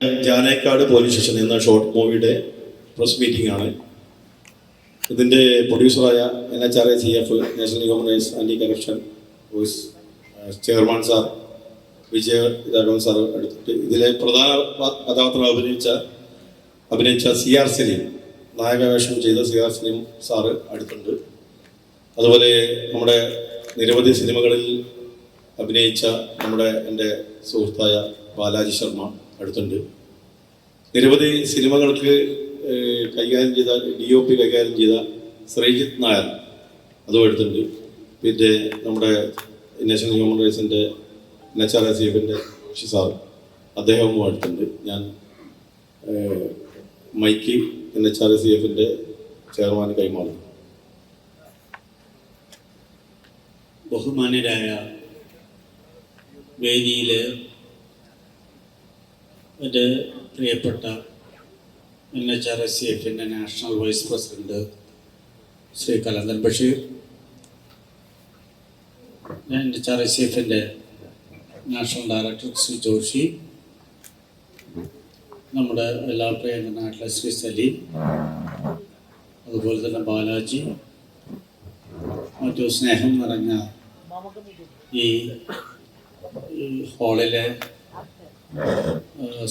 Janekkad police station എന്ന short മൂവിയുടെ press meeting ആണ്. ഇതിൻ്റെ പ്രൊഡ്യൂസറായ NHRA-CF national human rights anti corruption voice chairman sir Vijayaraghavan sir എടുത്തിട്ട് ഇതിലെ പ്രധാന കഥാപാത്രം അഭിനയിച്ച CR സലീം, നായകവേഷം ചെയ്ത CR സലീം സാറ് അടുത്തുണ്ട്. അതുപോലെ നമ്മുടെ നിരവധി സിനിമകളിൽ അഭിനയിച്ച എൻ്റെ സുഹൃത്തായ ബാലാജി ശർമ്മ അടുത്തുണ്ട്. നിരവധി സിനിമകൾക്ക് കൈകാര്യം ചെയ്ത DOP കൈകാര്യം ചെയ്ത ശ്രീജിത്ത് നായർ അതും അടുത്തുണ്ട്. പിന്നെ നമ്മുടെ നാഷണൽ ഹ്യൂമൻ റൈറ്റ്സിൻ്റെ NHRA-CF സാർ അദ്ദേഹവും അടുത്തുണ്ട്. ഞാൻ മൈക്ക് NHRA-CF ചെയർമാൻ കൈമാറും. ബഹുമാന്യരായ വേദിയിൽ എൻ്റെ പ്രിയപ്പെട്ട NHRA-CF national vice president Shri Kalanthan Basheer, NHRA-CF national director Shri Joshi, നമ്മുടെ എല്ലാ പ്രിയങ്കരനായിട്ടുള്ള ശ്രീ സലീം, അതുപോലെ തന്നെ ബാലാജി, മറ്റു സ്നേഹം നിറഞ്ഞ ഈ ഹാളിലെ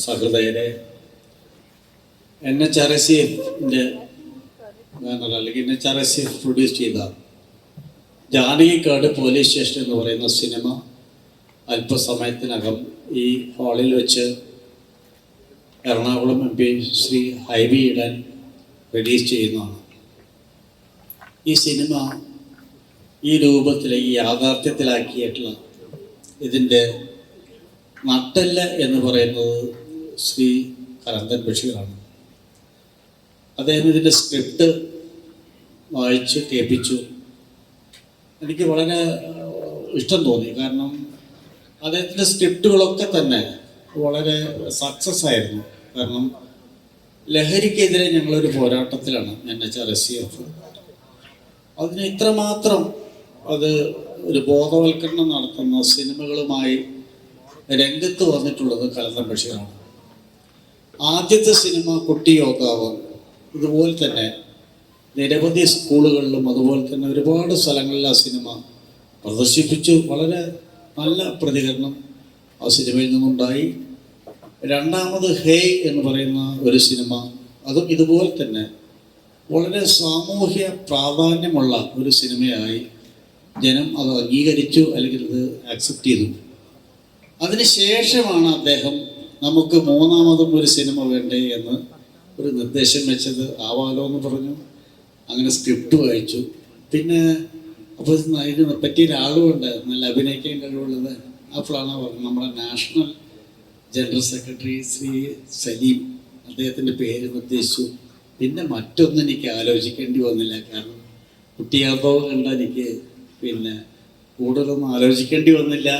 സഹൃദയരെ, NHRA-CF ബാനർ അല്ലെങ്കിൽ NHRA-CF പ്രൊഡ്യൂസ് ചെയ്ത ജാനകിക്കാട് പോലീസ് സ്റ്റേഷൻ എന്ന് പറയുന്ന സിനിമ അല്പസമയത്തിനകം ഈ ഹാളിൽ വെച്ച് എറണാകുളം MP ശ്രീ ഹൈബി ഈഡൻ റിലീസ് ചെയ്യുന്നതാണ്. ഈ സിനിമ ഈ രൂപത്തിലേക്ക് യാഥാർത്ഥ്യത്തിലാക്കിയിട്ടുള്ള ഇതിൻ്റെ നട്ടെല്ല് എന്ന് പറയുന്നത് ശ്രീ കലന്തൻ ബഷീറാണ്. അദ്ദേഹം ഇതിൻ്റെ സ്ക്രിപ്റ്റ് വായിച്ച് കേൾപ്പിച്ചു. എനിക്ക് വളരെ ഇഷ്ടം തോന്നി. കാരണം അദ്ദേഹത്തിൻ്റെ സ്ക്രിപ്റ്റുകളൊക്കെ തന്നെ വളരെ സക്സസ് ആയിരുന്നു. കാരണം ലഹരിക്കെതിരെ ഞങ്ങളൊരു പോരാട്ടത്തിലാണ് NHRA-CF. അതിന് ഇത്രമാത്രം അത് ഒരു ബോധവൽക്കരണം നടത്തുന്ന സിനിമകളുമായി രംഗത്ത് വന്നിട്ടുള്ളത് കലന്തൻ ബഷീറാണ്. ആദ്യത്തെ സിനിമ കുട്ടി യോദ്ധാവ് ഇതുപോലെ തന്നെ നിരവധി സ്കൂളുകളിലും അതുപോലെ തന്നെ ഒരുപാട് സ്ഥലങ്ങളിൽ ആ സിനിമ പ്രദർശിപ്പിച്ചു. വളരെ നല്ല പ്രതികരണം ആ സിനിമയിൽ നിന്നുണ്ടായി. രണ്ടാമത് ഹേയ് എന്ന് പറയുന്ന ഒരു സിനിമ, അതും ഇതുപോലെ തന്നെ വളരെ സാമൂഹ്യ പ്രാധാന്യമുള്ള ഒരു സിനിമയായി ജനം അത് അംഗീകരിച്ചു, അല്ലെങ്കിൽ അത് ആക്സെപ്റ്റ് ചെയ്തു. അതിനുശേഷമാണ് അദ്ദേഹം നമുക്ക് മൂന്നാമതും ഒരു സിനിമ വേണ്ടേ എന്ന് ഒരു നിർദ്ദേശം വെച്ചത്. ആവാലോ എന്ന് പറഞ്ഞു. അങ്ങനെ സ്ക്രിപ്റ്റ് വായിച്ചു. പിന്നെ അപ്പോൾ ഇതിനെ പറ്റിയൊരാളുമുണ്ട് നല്ല അഭിനയിക്കാൻ കഴിവുള്ളത്. അപ്പോഴാണ് നമ്മുടെ national general secretary Shri Saleem, അദ്ദേഹത്തിൻ്റെ പേര് നിർദ്ദേശിച്ചു. പിന്നെ മറ്റൊന്നും എനിക്ക് ആലോചിക്കേണ്ടി വന്നില്ല. കാരണം കുട്ടിയാത്തോളം കണ്ട എനിക്ക് പിന്നെ കൂടുതലൊന്നും ആലോചിക്കേണ്ടി വന്നില്ല.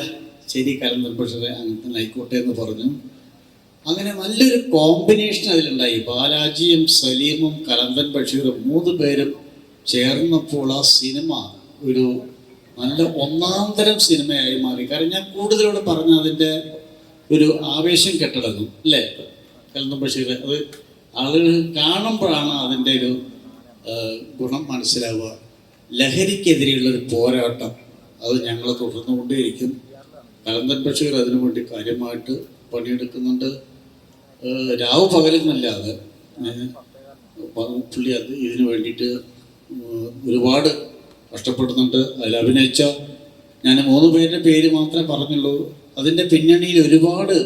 ശരി, കലന്തൻ ബഷീർ അങ്ങനെ തന്നെ ആയിക്കോട്ടെ എന്ന് പറഞ്ഞു. അങ്ങനെ നല്ലൊരു കോമ്പിനേഷൻ അതിലുണ്ടായി. ബാലാജിയും സലീമും കലന്തൻ ബഷീറും 3 പേരും ചേർന്നപ്പോൾ ആ സിനിമ ഒരു നല്ല ഒന്നാന്തരം സിനിമയായി മാറി. കാരണം ഞാൻ കൂടുതലോട് പറഞ്ഞ അതിൻ്റെ ഒരു ആവേശം കെട്ടടങ്ങും അല്ലേ കലന്തൻ ബഷീർ. അത് ആളുകൾ കാണുമ്പോഴാണ് അതിൻ്റെ ഒരു ഗുണം മനസ്സിലാവുക. ലഹരിക്കെതിരെയുള്ളൊരു പോരാട്ടം അത് ഞങ്ങൾ തുടർന്നുകൊണ്ടേയിരിക്കും. കലന്തൻ ബഷീർ അതിനു വേണ്ടി കാര്യമായിട്ട് പണിയെടുക്കുന്നുണ്ട്. രാവ് പകലെന്നല്ലാതെ പുള്ളി അത് ഇതിനു വേണ്ടിയിട്ട് ഒരുപാട് കഷ്ടപ്പെടുന്നുണ്ട്. അതിൽ അഭിനയിച്ച ഞാൻ 3 പേരുടെ പേര് മാത്രമേ പറഞ്ഞുള്ളൂ. അതിൻ്റെ പിന്നണിയിൽ ഒരുപാട്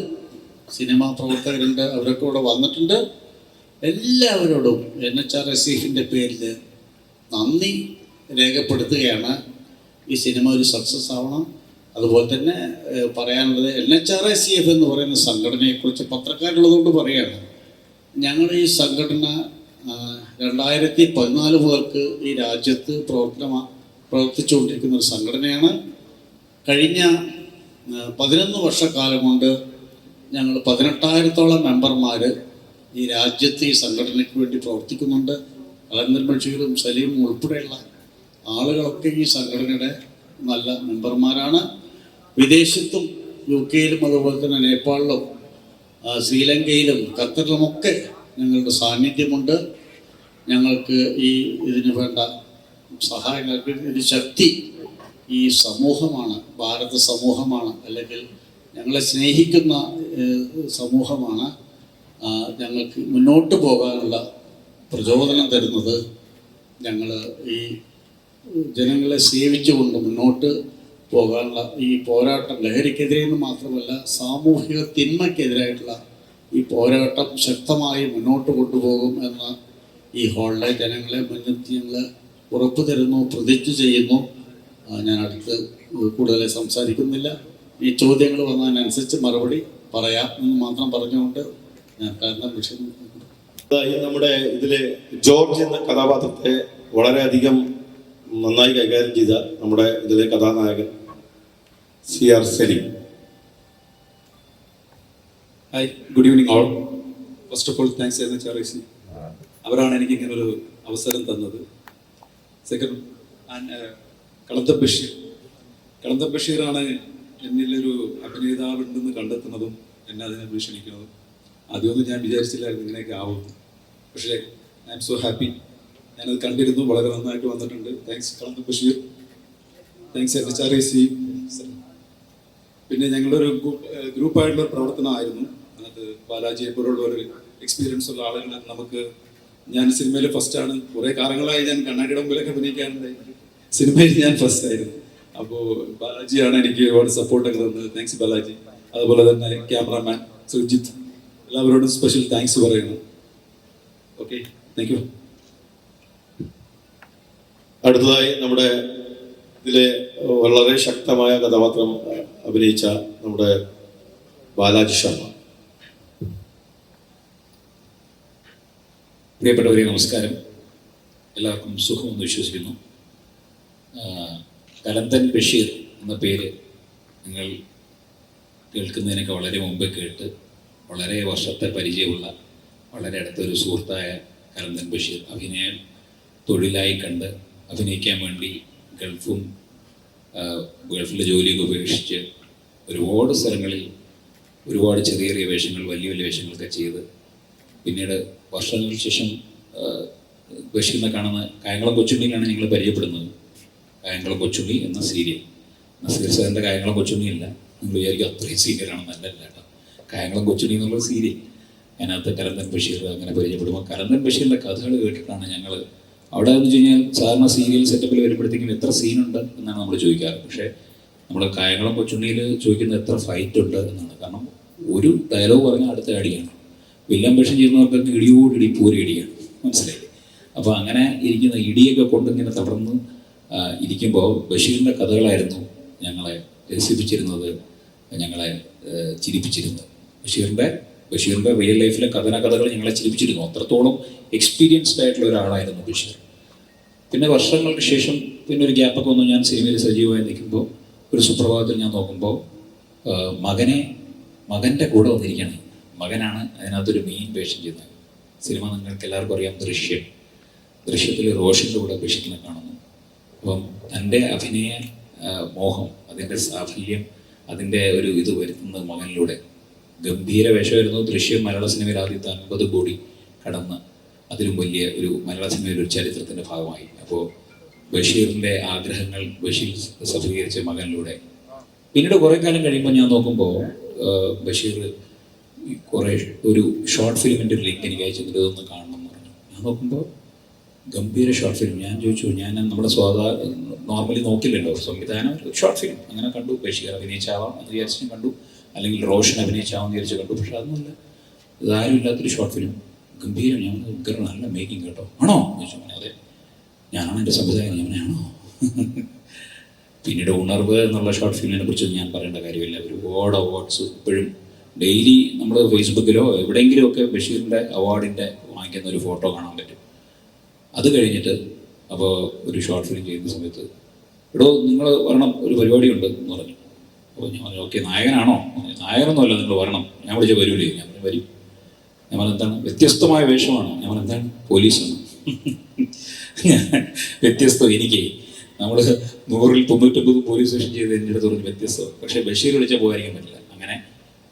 സിനിമാ പ്രവർത്തകരുണ്ട്. അവരൊക്കെ ഇവിടെ വന്നിട്ടുണ്ട്. എല്ലാവരോടും NHRA-CF പേരിൽ നന്ദി രേഖപ്പെടുത്തുകയാണ്. ഈ സിനിമ ഒരു സക്സസ് ആവണം. അതുപോലെ തന്നെ പറയാനുള്ളത് NHRA-CF എന്ന് പറയുന്ന സംഘടനയെക്കുറിച്ച് പത്രക്കാരുള്ളതുകൊണ്ട് പറയുകയാണ്. ഞങ്ങൾ ഈ സംഘടന 2014 മുതൽക്ക് ഈ രാജ്യത്ത് പ്രവർത്തിച്ചുകൊണ്ടിരിക്കുന്ന ഒരു സംഘടനയാണ്. കഴിഞ്ഞ 11 വർഷക്കാലം കൊണ്ട് ഞങ്ങൾ 18,000-ഓളം മെമ്പർമാർ ഈ രാജ്യത്ത് ഈ സംഘടനയ്ക്ക് വേണ്ടി പ്രവർത്തിക്കുന്നുണ്ട്. കലന്തൻ ബഷീറും സലീമും ഉൾപ്പെടെയുള്ള ആളുകളൊക്കെ ഈ സംഘടനയുടെ നല്ല മെമ്പർമാരാണ്. വിദേശത്തും UK-യിലും അതുപോലെ തന്നെ നേപ്പാളിലും ശ്രീലങ്കയിലും ഖത്തറിലുമൊക്കെ ഞങ്ങളുടെ സാന്നിധ്യമുണ്ട്. ഞങ്ങൾക്ക് ഇതിന് വേണ്ട സഹായങ്ങൾക്ക് ഒരു ശക്തി ഈ സമൂഹമാണ്, ഭാരത സമൂഹമാണ്, അല്ലെങ്കിൽ ഞങ്ങളെ സ്നേഹിക്കുന്ന സമൂഹമാണ് ഞങ്ങൾക്ക് മുന്നോട്ട് പോകാനുള്ള പ്രചോദനം തരുന്നത്. ഞങ്ങൾ ഈ ജനങ്ങളെ സേവിച്ചുകൊണ്ട് മുന്നോട്ട് പോകാനുള്ള ഈ പോരാട്ടം ലഹരിക്കെതിരെ എന്ന് മാത്രമല്ല സാമൂഹിക തിന്മയ്ക്കെതിരായിട്ടുള്ള ഈ പോരാട്ടം ശക്തമായി മുന്നോട്ട് കൊണ്ടുപോകും എന്ന് ഈ ഹാളിലെ ജനങ്ങളെ മുൻനിർത്തി ഞങ്ങൾ ഉറപ്പ് തരുന്നു, പ്രതിജ്ഞ ചെയ്യുന്നു. ഞാൻ അടുത്ത് കൂടുതൽ സംസാരിക്കുന്നില്ല. ഈ ചോദ്യങ്ങൾ വന്നതിനനുസരിച്ച് മറുപടി പറയാം എന്ന് മാത്രം പറഞ്ഞുകൊണ്ട് ഞാൻ കാരണം വിഷയം നമ്മുടെ ഇതിലെ ജോർജ് എന്ന കഥാപാത്രത്തെ വളരെയധികം നന്നായി കൈകാര്യം ചെയ്ത നമ്മുടെ ഇതിലെ കഥാനായകൻ CR Saleem. Hi, good evening all. First of all thanks NHRC. അവരാണ് എനിക്ക് ഇങ്ങനൊരു അവസരം തന്നത്. സെക്കൻഡ്, കളന്തം ബഷീറാണ് എന്നിലൊരു അഭിനേതാവുണ്ടെന്ന് കണ്ടെത്തുന്നതും എന്നെ അതിനെ ഭീഷണിക്കുന്നതും. ആദ്യമൊന്നും ഞാൻ വിചാരിച്ചില്ലായിരുന്നു ഇങ്ങനെയൊക്കെ ആവുന്നു. പക്ഷേ ഐ എം സോ ഹാപ്പി. ഞാനത് കണ്ടിരുന്നു, വളരെ നന്നായിട്ട് വന്നിട്ടുണ്ട്. Thanks Kalantham Basheer, thanks NHRC. പിന്നെ ഞങ്ങളൊരു ഗ്രൂപ്പായിട്ടുള്ള പ്രവർത്തനമായിരുന്നു. അത് ബാലാജിയെ പോലുള്ള ഒരു എക്സ്പീരിയൻസ് ഉള്ള ആളുകൾ നമുക്ക്, ഞാൻ സിനിമയിൽ ഫസ്റ്റാണ്. കുറേ കാലങ്ങളായി ഞാൻ കണ്ണാടിയുടെ മുമ്പിലൊക്കെ അഭിനയിക്കാറുണ്ടായി. സിനിമയിൽ ഞാൻ ഫസ്റ്റ് ആയിരുന്നു. അപ്പോൾ ബാലാജിയാണ് എനിക്ക് ഒരുപാട് സപ്പോർട്ടൊക്കെ തന്നത്. താങ്ക്സ് ബാലാജി. അതുപോലെ തന്നെ ക്യാമറാമാൻ സുജിത്ത്, എല്ലാവരോടും സ്പെഷ്യൽ താങ്ക്സ് പറയുന്നു. Okay, thank you. അടുത്തതായി നമ്മുടെ ഇതിലെ വളരെ ശക്തമായ കഥാപാത്രം അഭിനയിച്ച നമ്മുടെ ബാലാജി ശർമ്മ. പ്രിയപ്പെട്ടവരെ നമസ്കാരം. എല്ലാവർക്കും സുഖമെന്ന് വിശ്വസിക്കുന്നു. കലന്തൻ ബഷീർ എന്ന പേര് നിങ്ങൾ കേൾക്കുന്നതിനൊക്കെ വളരെ മുമ്പ് കേട്ട് വളരെ വർഷത്തെ പരിചയമുള്ള വളരെ അടുത്തൊരു സുഹൃത്തായ കലന്തൻ ബഷീർ അഭിനയം തൊഴിലായി കണ്ട് അഭിനയിക്കാൻ വേണ്ടി ഗൾഫിലെ ജോലിയൊക്കെ ഉപേക്ഷിച്ച് ഒരുപാട് സ്ഥലങ്ങളിൽ ഒരുപാട് ചെറിയ ചെറിയ വേഷങ്ങൾ, വലിയ വലിയ വേഷങ്ങളൊക്കെ ചെയ്ത് പിന്നീട് വർഷങ്ങൾക്ക് ശേഷം ബഷീറിനെ കാണുന്ന കായംകുളം കൊച്ചുണ്ണിയിലാണ് ഞങ്ങൾ പരിചയപ്പെടുന്നത്. കായംകുളം കൊച്ചുണ്ണി എന്ന സീരിയൽ, നസീർ സാറിൻ്റെ കായംകുളം കൊച്ചുണ്ണിയല്ല, നിങ്ങൾ വിചാരിക്കും അത്രയും സീരിയലാണെന്നല്ല കേട്ടോ. കായംകുളം കൊച്ചുണ്ണി എന്നുള്ള സീരിയൽ, അതിനകത്ത് കലന്തൻ ബഷീർ അങ്ങനെ പരിചയപ്പെടുമ്പോൾ കലന്തൻ ബഷീറിൻ്റെ കഥകൾ കേട്ടിട്ടാണ് ഞങ്ങൾ അവിടെ എന്ന് വെച്ച് കഴിഞ്ഞാൽ സാധാരണ സീരിയൽ സെറ്റപ്പിൽ വരുമ്പോഴത്തേക്കും എത്ര സീനുണ്ട് എന്നാണ് നമ്മൾ ചോദിക്കാറ്. പക്ഷേ നമ്മൾ കായംകുളം കൊച്ചുണ്ണിയിൽ ചോദിക്കുന്നത് എത്ര ഫൈറ്റ് ഉണ്ട് എന്നാണ്. കാരണം ഒരു ഡയലോഗ് പറഞ്ഞാൽ അടുത്ത അടിയാണ്. വില്ലൻ വേഷം ചെയ്യുന്നവർക്കൊക്കെ ഇടിയോടിടി പൂര ഇടിയാണ്, മനസ്സിലായില്ലേ? അപ്പോൾ അങ്ങനെ ഇരിക്കുന്ന ഇടിയൊക്കെ കൊണ്ടിങ്ങനെ തടർന്ന് ഇരിക്കുമ്പോൾ ബഷീറിൻ്റെ കഥകളായിരുന്നു ഞങ്ങളെ രസിപ്പിച്ചിരുന്നത്, ഞങ്ങളെ ചിരിപ്പിച്ചിരുന്നത്. ബഷീറിൻ്റെ റിയൽ ലൈഫിലെ കഥകൾ ഞങ്ങളെ ചിരിപ്പിച്ചിരുന്നു. അത്രത്തോളം എക്സ്പീരിയൻസ്ഡ് ആയിട്ടുള്ള ഒരാളായിരുന്നു ബഷീർ. പിന്നെ വർഷങ്ങൾക്ക് ശേഷം പിന്നെ ഒരു ഗ്യാപ്പൊക്കെ വന്നു. ഞാൻ സിനിമയിൽ സജീവമായി നിൽക്കുമ്പോൾ ഒരു സുപ്രഭാതത്തിൽ ഞാൻ നോക്കുമ്പോൾ മകൻ്റെ കൂടെ വന്നിരിക്കുകയാണ്. മകനാണ് അതിനകത്തൊരു മെയിൻ വേഷം ചെയ്യുന്നത്. സിനിമ നിങ്ങൾക്ക് എല്ലാവർക്കും അറിയാം, ദൃശ്യത്തിൽ റോഷൻ്റെ കൂടെ ബഷീറിനെ കാണുന്നു. അപ്പം തൻ്റെ അഭിനയ മോഹം, അതിൻ്റെ സാഫല്യം, അതിൻ്റെ ഒരു ഇത് വരുത്തുന്നത് മകനിലൂടെ. ഗംഭീര വേഷമായിരുന്നു. ദൃശ്യം മലയാള സിനിമയിൽ ആദ്യത്തെ 50 കോടി കടന്ന് അതിലും വലിയ ഒരു മലയാള സിനിമയിൽ ഒരു ചരിത്രത്തിൻ്റെ ഭാഗമായി. അപ്പോൾ ബഷീറിൻ്റെ ആഗ്രഹങ്ങൾ ബഷീർ സഫലീകരിച്ച മകനിലൂടെ. പിന്നീട് കുറേ കാലം കഴിയുമ്പോൾ ഞാൻ നോക്കുമ്പോൾ ബഷീർ കുറേ ഒരു ഷോർട്ട് ഫിലിമിൻ്റെ ഒരു ലിങ്ക് എനിക്ക് അയച്ചിട്ട് ഇതൊന്ന് കാണണം എന്ന് പറഞ്ഞു. ഞാൻ നോക്കുമ്പോൾ ഗംഭീര ഷോർട്ട് ഫിലിം. ഞാൻ ചോദിച്ചു, ഞാൻ നമ്മുടെ നോർമലി നോക്കില്ലല്ലോ സംവിധാനം, ഒരു ഷോർട്ട് ഫിലിം അങ്ങനെ കണ്ടു. ബഷീർ അഭിനയിച്ചാവാം എന്ന് വിചാരിച്ചു കണ്ടു, അല്ലെങ്കിൽ റോഷൻ അഭിനയിച്ചാവാന്ന് വിചാരിച്ച് കണ്ടു. പക്ഷെ അതൊന്നുമില്ല, ഇതാരും ഇല്ലാത്തൊരു ഷോർട്ട് ഫിലിം. ഗംഭീരം. ഞാൻ നല്ല മേക്കിംഗ് കേട്ടോ. ആണോ ചോദിച്ചു. അതെ, ഞാനാണ് എൻ്റെ സംവിധായകൻ. ഞാനാണോ? പിന്നീട് ഉണർവ് എന്നുള്ള ഷോർട്ട് ഫിലിമിനെ കുറിച്ച് ഞാൻ പറയേണ്ട കാര്യമില്ല. ഒരുപാട് അവാർഡ്സ് ഇപ്പോഴും ഡെയിലി നമ്മൾ ഫേസ്ബുക്കിലോ എവിടെയെങ്കിലുമൊക്കെ ബഷീറിൻ്റെ അവാർഡിൻ്റെ വാങ്ങിക്കുന്ന ഒരു ഫോട്ടോ കാണാൻ പറ്റും. അത് കഴിഞ്ഞിട്ട് അപ്പോൾ ഒരു ഷോർട്ട് ഫിലിം ചെയ്യുന്ന സമയത്ത്, എടോ നിങ്ങൾ വരണം, ഒരു പരിപാടിയുണ്ട് എന്ന് പറഞ്ഞു. അപ്പോൾ ഞാൻ പറഞ്ഞു, ഓക്കെ, നായകനാണോ? നായകനൊന്നുമല്ല, നിങ്ങൾ വരണം. ഞാൻ വിളിച്ച വരൂലേ? ഞാൻ പറഞ്ഞു വരും. ഞാൻ എന്താണ്? വ്യത്യസ്തമായ വേഷമാണ്. ഞാൻ എന്താണ്? പോലീസാണ്. വ്യത്യസ്തം. എനിക്ക് നമ്മൾ 100-ൽ 99 പോലീസ് സ്റ്റേഷൻ ചെയ്ത് എൻ്റെ അടുത്ത് പറഞ്ഞു വ്യത്യസ്തം. പക്ഷേ ബഷീർ വിളിച്ചാൽ പോകാതിരിക്കാൻ പറ്റില്ല. അങ്ങനെ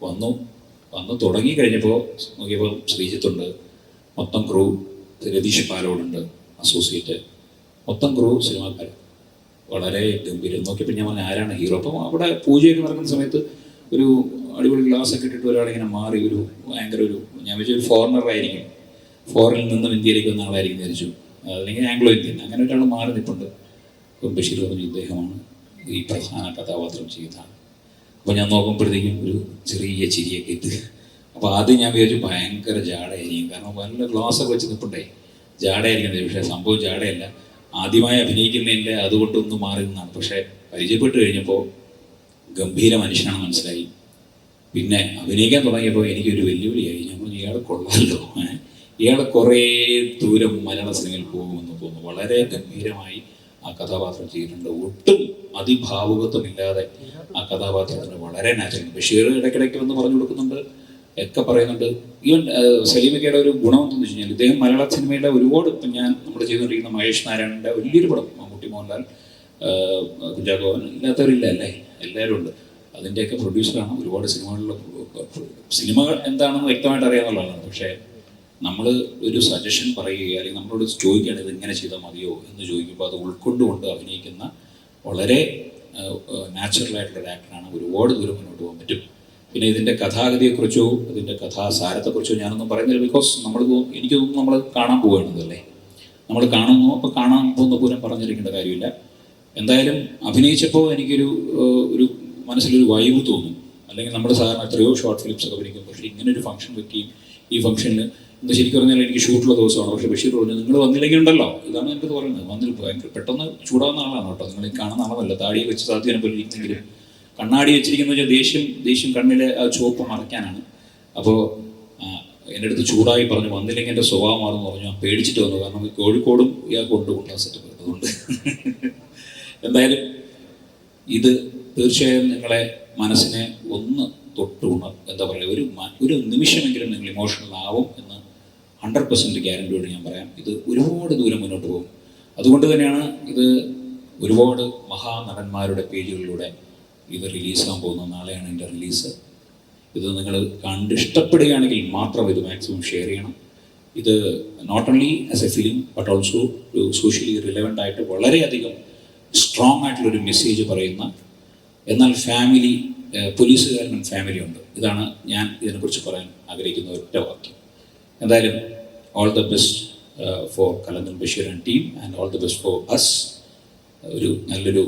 വന്നു. അന്ന് തുടങ്ങി കഴിഞ്ഞപ്പോൾ നോക്കിയപ്പോൾ ശ്രീജിത്തുണ്ട്, മൊത്തം ക്രൂ രതീഷ് പാലോടുണ്ട് അസോസിയേറ്റ്, മൊത്തം ക്രൂ സിനിമാക്കാർ വളരെ ഗംഭീരം. നോക്കിയപ്പോൾ ഞാൻ പറഞ്ഞ ആരാണ് ഹീറോ. അപ്പം അവിടെ പൂജയൊക്കെ നടക്കുന്ന സമയത്ത് ഒരു അടിപൊളി ഗ്ലാസ് ഒക്കെ ഇട്ടിട്ട് ഒരാളിങ്ങനെ മാറി ഒരു ഭയങ്കര ഒരു, ഞാൻ വെച്ചാൽ ഒരു ഫോറിനറായിരിക്കും, ഫോറിനിൽ നിന്നും ഇന്ത്യയിലേക്ക് വന്ന ആളായിരിക്കും ധരിച്ചു, അല്ലെങ്കിൽ ആംഗ്ലോ ഇന്ത്യൻ, അങ്ങനെ ഒരാൾ മാറി നിൽപ്പുണ്ട്. അപ്പം ബഷീർ പറഞ്ഞു ഇദ്ദേഹമാണ് ഈ പ്രധാന കഥാപാത്രം ചെയ്യുന്നതാണ്. അപ്പോൾ ഞാൻ നോക്കുമ്പോഴത്തേക്കും ഒരു ചെറിയ ചിരിയൊക്കെ ഇട്ട്, അപ്പോൾ ആദ്യം ഞാൻ വിചാരിച്ചു ഭയങ്കര ജാടയായിരിക്കും, കാരണം നല്ല ഗ്ലാസ്സൊക്കെ വെച്ച് നിൽപ്പുണ്ടായി, ജാടയായിരിക്കുന്നത്. പക്ഷേ സംഭവം ജാടയല്ല, ആദ്യമായി അഭിനയിക്കുന്നതിൻ്റെ അതുകൊണ്ടൊന്നും മാറി നിന്നാണ്. പക്ഷേ പരിചയപ്പെട്ട് കഴിഞ്ഞപ്പോൾ ഗംഭീര മനുഷ്യനാണ് മനസ്സിലായി. പിന്നെ അഭിനയിക്കാൻ തുടങ്ങിയപ്പോൾ എനിക്കൊരു വെല്ലുവിളിയായി. ഞാൻ പറഞ്ഞു ഇയാൾ കൊള്ളാമല്ലോ, ഇയാൾ കുറേ ദൂരം മലയാള സിനിമയിൽ പോകുമെന്ന് തോന്നുന്നു. വളരെ ഗംഭീരമായി ആ കഥാപാത്രം ചെയ്തിട്ടുണ്ട്. ഒട്ടും അതിഭാവുകത്വമില്ലാതെ ആ കഥാപാത്രത്തിന് വളരെ നാച്ചുറൽ. ബഷീർ ഇടയ്ക്കിടയ്ക്ക് വന്ന് പറഞ്ഞു കൊടുക്കുന്നുണ്ട്, ഒക്കെ പറയുന്നുണ്ട്. ഈവൻ സലീമക്കയുടെ ഒരു ഗുണം എന്ന് വെച്ച് കഴിഞ്ഞാൽ ഇദ്ദേഹം മലയാള സിനിമയുടെ ഒരുപാട്, ഇപ്പം നമ്മൾ ചെയ്തുകൊണ്ടിരിക്കുന്ന മഹേഷ് നാരായണൻ്റെ വലിയൊരു പടം, മമ്മൂട്ടി, മോഹൻലാൽ, കുഞ്ചാക്കോ, ഇല്ലാത്തവരില്ല അല്ലേ, എല്ലാവരും ഉണ്ട്. അതിൻ്റെയൊക്കെ പ്രൊഡ്യൂസറാണ്. ഒരുപാട് സിനിമകൾ എന്താണെന്ന് വ്യക്തമായിട്ട് അറിയാമെന്നുള്ളതാണ്. പക്ഷേ നമ്മൾ ഒരു സജഷൻ പറയുകയോ അല്ലെങ്കിൽ നമ്മളോട് ചോദിക്കുകയാണ് ഇത് ഇങ്ങനെ ചെയ്താൽ മതിയോ എന്ന് ചോദിക്കുമ്പോൾ അത് ഉൾക്കൊണ്ടുകൊണ്ട് അഭിനയിക്കുന്ന വളരെ നാച്ചുറലായിട്ടുള്ളൊരു ആക്ടറാണ്. ഒരുപാട് ദൂരം മുന്നോട്ട് പോകാൻ പറ്റും. പിന്നെ ഇതിൻ്റെ കഥാഗതിയെക്കുറിച്ചോ ഇതിൻ്റെ കഥാസാരത്തെക്കുറിച്ചോ ഞാനൊന്നും പറയുന്നില്ല. ബിക്കോസ് എനിക്ക് തോന്നുന്നു നമ്മൾ കാണാൻ പോവുകയാണെന്നല്ലേ, നമ്മൾ കാണുന്നു. അപ്പോൾ കാണാൻ പോകുന്ന പൂരം പറഞ്ഞിരിക്കേണ്ട കാര്യമില്ല. എന്തായാലും അഭിനയിച്ചപ്പോൾ എനിക്കൊരു മനസ്സിലൊരു വൈബ് തോന്നും. അല്ലെങ്കിൽ നമ്മൾ സാധാരണ എത്രയോ ഷോർട്ട് ഫിലിംസ് ഒക്കെ അഭിനയിക്കും, പക്ഷേ ഇങ്ങനൊരു ഫംഗ്ഷൻ വെക്കുകയും ഈ ഫംഗ്ഷനിൽ എന്താ ശരിക്കും പറഞ്ഞാൽ എനിക്ക് ഷൂട്ടുള്ള ദിവസമാണ്. പക്ഷേ ബഷീർ പറഞ്ഞു നിങ്ങൾ വന്നില്ലെങ്കിൽ ഉണ്ടല്ലോ, ഇതാണ് എനിക്കത് പറയുന്നത്, വന്നിൽ ഭയങ്കര പെട്ടെന്ന് ചൂടാവുന്ന ആളാണ് കേട്ടോ. നിങ്ങൾ ഈ കാണുന്ന ആളല്ല, താടി വെച്ച് സാധ്യത പോലെ ഇരിക്കുന്നെങ്കിലും കണ്ണാടി വെച്ചിരിക്കുന്നത് വെച്ചാൽ ദേഷ്യം കണ്ണിലെ ആ ചുവപ്പ് മറയ്ക്കാനാണ്. അപ്പോൾ എൻ്റെ അടുത്ത് ചൂടായി പറഞ്ഞു വന്നില്ലെങ്കിൽ എൻ്റെ സ്വഭാവം മാറുമെന്ന് പറഞ്ഞു. ഞാൻ പേടിച്ചിട്ട് വന്നു, കാരണം ഈ കോഴിക്കോടും ഇയാൾക്ക് കൊണ്ട് കൂട്ടാൻ സെറ്റപ്പ് അതുകൊണ്ട്. എന്തായാലും ഇത് തീർച്ചയായും നിങ്ങളെ മനസ്സിനെ ഒന്ന് എന്താ പറയുക, ഒരു നിമിഷമെങ്കിലും നിങ്ങൾ ഇമോഷണൽ ആവും എന്ന് 100% ഗ്യാരണ്ടിയോട് ഞാൻ പറയാം. ഇത് ഒരുപാട് ദൂരം മുന്നോട്ട് പോകും. അതുകൊണ്ട് തന്നെയാണ് ഇത് ഒരുപാട് മഹാനടന്മാരുടെ പേജുകളിലൂടെ ഇത് റിലീസാകാൻ പോകുന്നത്. നാളെയാണ് എൻ്റെ റിലീസ്. ഇത് നിങ്ങൾ കണ്ട് ഇഷ്ടപ്പെടുകയാണെങ്കിൽ മാത്രം ഇത് മാക്സിമം ഷെയർ ചെയ്യണം. ഇത് not only as a film but also ഒരു സോഷ്യലി റിലവൻ്റ് ആയിട്ട് വളരെയധികം സ്ട്രോങ് ആയിട്ടുള്ളൊരു മെസ്സേജ് പറയുന്ന, എന്നാൽ ഫാമിലി, പോലീസുകാരനും ഫാമിലി ഉണ്ട്. ഇതാണ് ഞാൻ ഇതിനെക്കുറിച്ച് പറയാൻ ആഗ്രഹിക്കുന്ന ഒറ്റ വാക്യം. എന്തായാലും all the best for Kalanthan Basheer and team and all the best for us. ഒരു നല്ലൊരു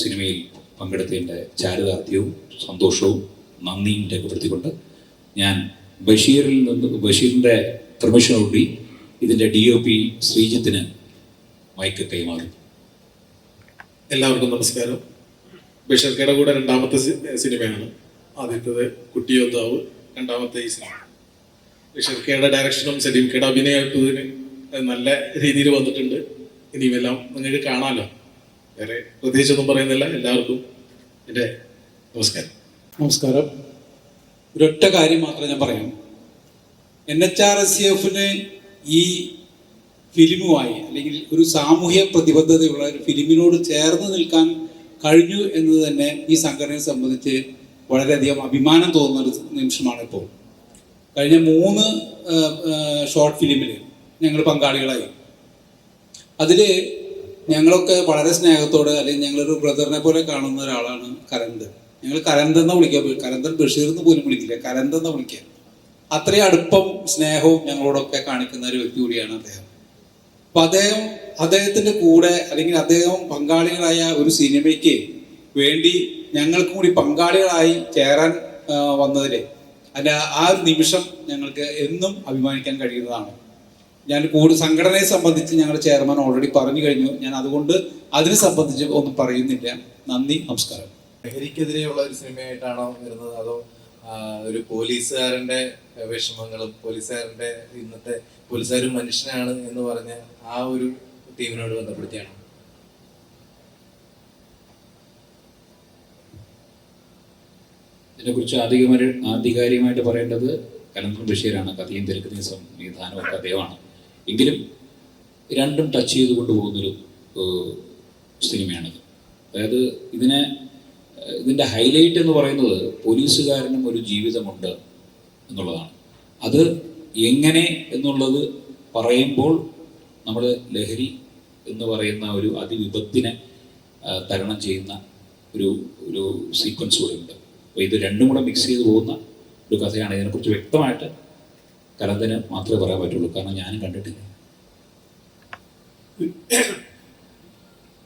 സിനിമയിൽ പങ്കെടുത്തതിൻ്റെ ചാരിതാർത്ഥ്യവും സന്തോഷവും നന്ദിയും രേഖപ്പെടുത്തിക്കൊണ്ട് ഞാൻ ബഷീറിൻ്റെ പെർമിഷനോടുകൂടി ഇതിൻ്റെ DOP ശ്രീജിത്തിന് മൈക്ക് കൈമാറും. എല്ലാവർക്കും നമസ്കാരം. ബഷീർക്കയുടെ കൂടെ രണ്ടാമത്തെ സിനിമയാണ്. ആദ്യത്തേത് കുട്ടിയോദ്ധാവ്, രണ്ടാമത്തെ ഈ സിനിമ. ബഷീർക്കയുടെ ഡയറക്ഷനും സലീംക്കയുടെ അഭിനയത്തിന് നല്ല രീതിയിൽ വന്നിട്ടുണ്ട്. ഇനിയുമെല്ലാം നിങ്ങൾക്ക് കാണാമല്ലോ. വേറെ പ്രത്യേകിച്ചൊന്നും പറയുന്നില്ല. എല്ലാവർക്കും എൻ്റെ നമസ്കാരം. നമസ്കാരം. ഒരൊറ്റ കാര്യം മാത്രം ഞാൻ പറയാം. NHRSCFന് ഈ ഫിലിമുമായി അല്ലെങ്കിൽ ഒരു സാമൂഹ്യ പ്രതിബദ്ധതയുള്ള ഒരു ഫിലിമിനോട് ചേർന്ന് നിൽക്കാൻ കഴിഞ്ഞു എന്നത് തന്നെ ഈ സംഘടനയെ സംബന്ധിച്ച് വളരെയധികം അഭിമാനം തോന്നുന്ന ഒരു നിമിഷമാണ് ഇപ്പോൾ. കഴിഞ്ഞ 3 ഷോർട്ട് ഫിലിമിൽ ഞങ്ങൾ പങ്കാളികളായി. അതിൽ ഞങ്ങളൊക്കെ വളരെ സ്നേഹത്തോടെ, അല്ലെങ്കിൽ ഞങ്ങളൊരു ബ്രദറിനെ പോലെ കാണുന്ന ഒരാളാണ് കരന്തൻ. ഞങ്ങൾ കരന്തെന്ന് വിളിക്കാൻ പോയി, കരന്തൻ ബഷീർന്ന് പോലും വിളിക്കില്ല, കരന്തെന്ന് വിളിക്കുക. അത്രയും അടുപ്പം സ്നേഹവും ഞങ്ങളോടൊക്കെ കാണിക്കുന്ന ഒരു വ്യക്തി കൂടിയാണ് അദ്ദേഹം. അപ്പം അദ്ദേഹത്തിൻ്റെ കൂടെ അല്ലെങ്കിൽ അദ്ദേഹം പങ്കാളികളായ ഒരു സിനിമയ്ക്ക് വേണ്ടി ഞങ്ങൾക്കും കൂടി പങ്കാളികളായി ചേരാൻ വന്നതിൽ അതിൻ്റെ ആ ഒരു നിമിഷം ഞങ്ങൾക്ക് എന്നും അഭിമാനിക്കാൻ കഴിയുന്നതാണ്. ഞാൻ സംഘടനയെ സംബന്ധിച്ച് ഞങ്ങളുടെ ചെയർമാൻ ഓൾറെഡി പറഞ്ഞു കഴിഞ്ഞു. ഞാൻ അതുകൊണ്ട് അതിനെ സംബന്ധിച്ച് ഒന്നും പറയുന്നില്ല. നന്ദി, നമസ്കാരം. ലഹരിക്കെതിരെയുള്ള ഒരു സിനിമയായിട്ടാണോ വരുന്നത്, അതോ ഒരു പോലീസുകാരൻ്റെ വിഷമങ്ങളും ഇന്നത്തെ പോലീസുകാരും മനുഷ്യനാണ് എന്ന് പറഞ്ഞ ആ ഒരു ടീമിനോട് ബന്ധപ്പെടുത്തിയാണോ? ഇതിനെക്കുറിച്ച് ആധികാരികമായിട്ട് പറയേണ്ടത് കലന്തൻ ബഷീറാണ്. കഥയും തിരക്കഥയും സംവിധാനമൊക്കെ അദ്ദേഹമാണ്. എങ്കിലും രണ്ടും ടച്ച് ചെയ്ത് കൊണ്ടുപോകുന്നൊരു സിനിമയാണിത്. അതായത് ഇതിൻ്റെ ഹൈലൈറ്റ് എന്ന് പറയുന്നത് പോലീസുകാരനും ഒരു ജീവിതമുണ്ട്, എന്നുള്ളതാണ്. അത് എങ്ങനെ എന്നുള്ളത് പറയുമ്പോൾ നമ്മൾ ലഹരി എന്ന് പറയുന്ന ഒരു അതിവിപത്തിനെ തരണം ചെയ്യുന്ന ഒരു ഒരു സീക്വൻസ് കൂടെ ഉണ്ട്. അപ്പോൾ ഇത് രണ്ടും കൂടെ മിക്സ് ചെയ്ത് പോകുന്ന ഒരു കഥയാണ്. ഇതിനെക്കുറിച്ച് വ്യക്തമായിട്ട് കലന്തന് മാത്രമേ പറയാൻ പറ്റുള്ളൂ, കാരണം ഞാനും കണ്ടിട്ടില്ല.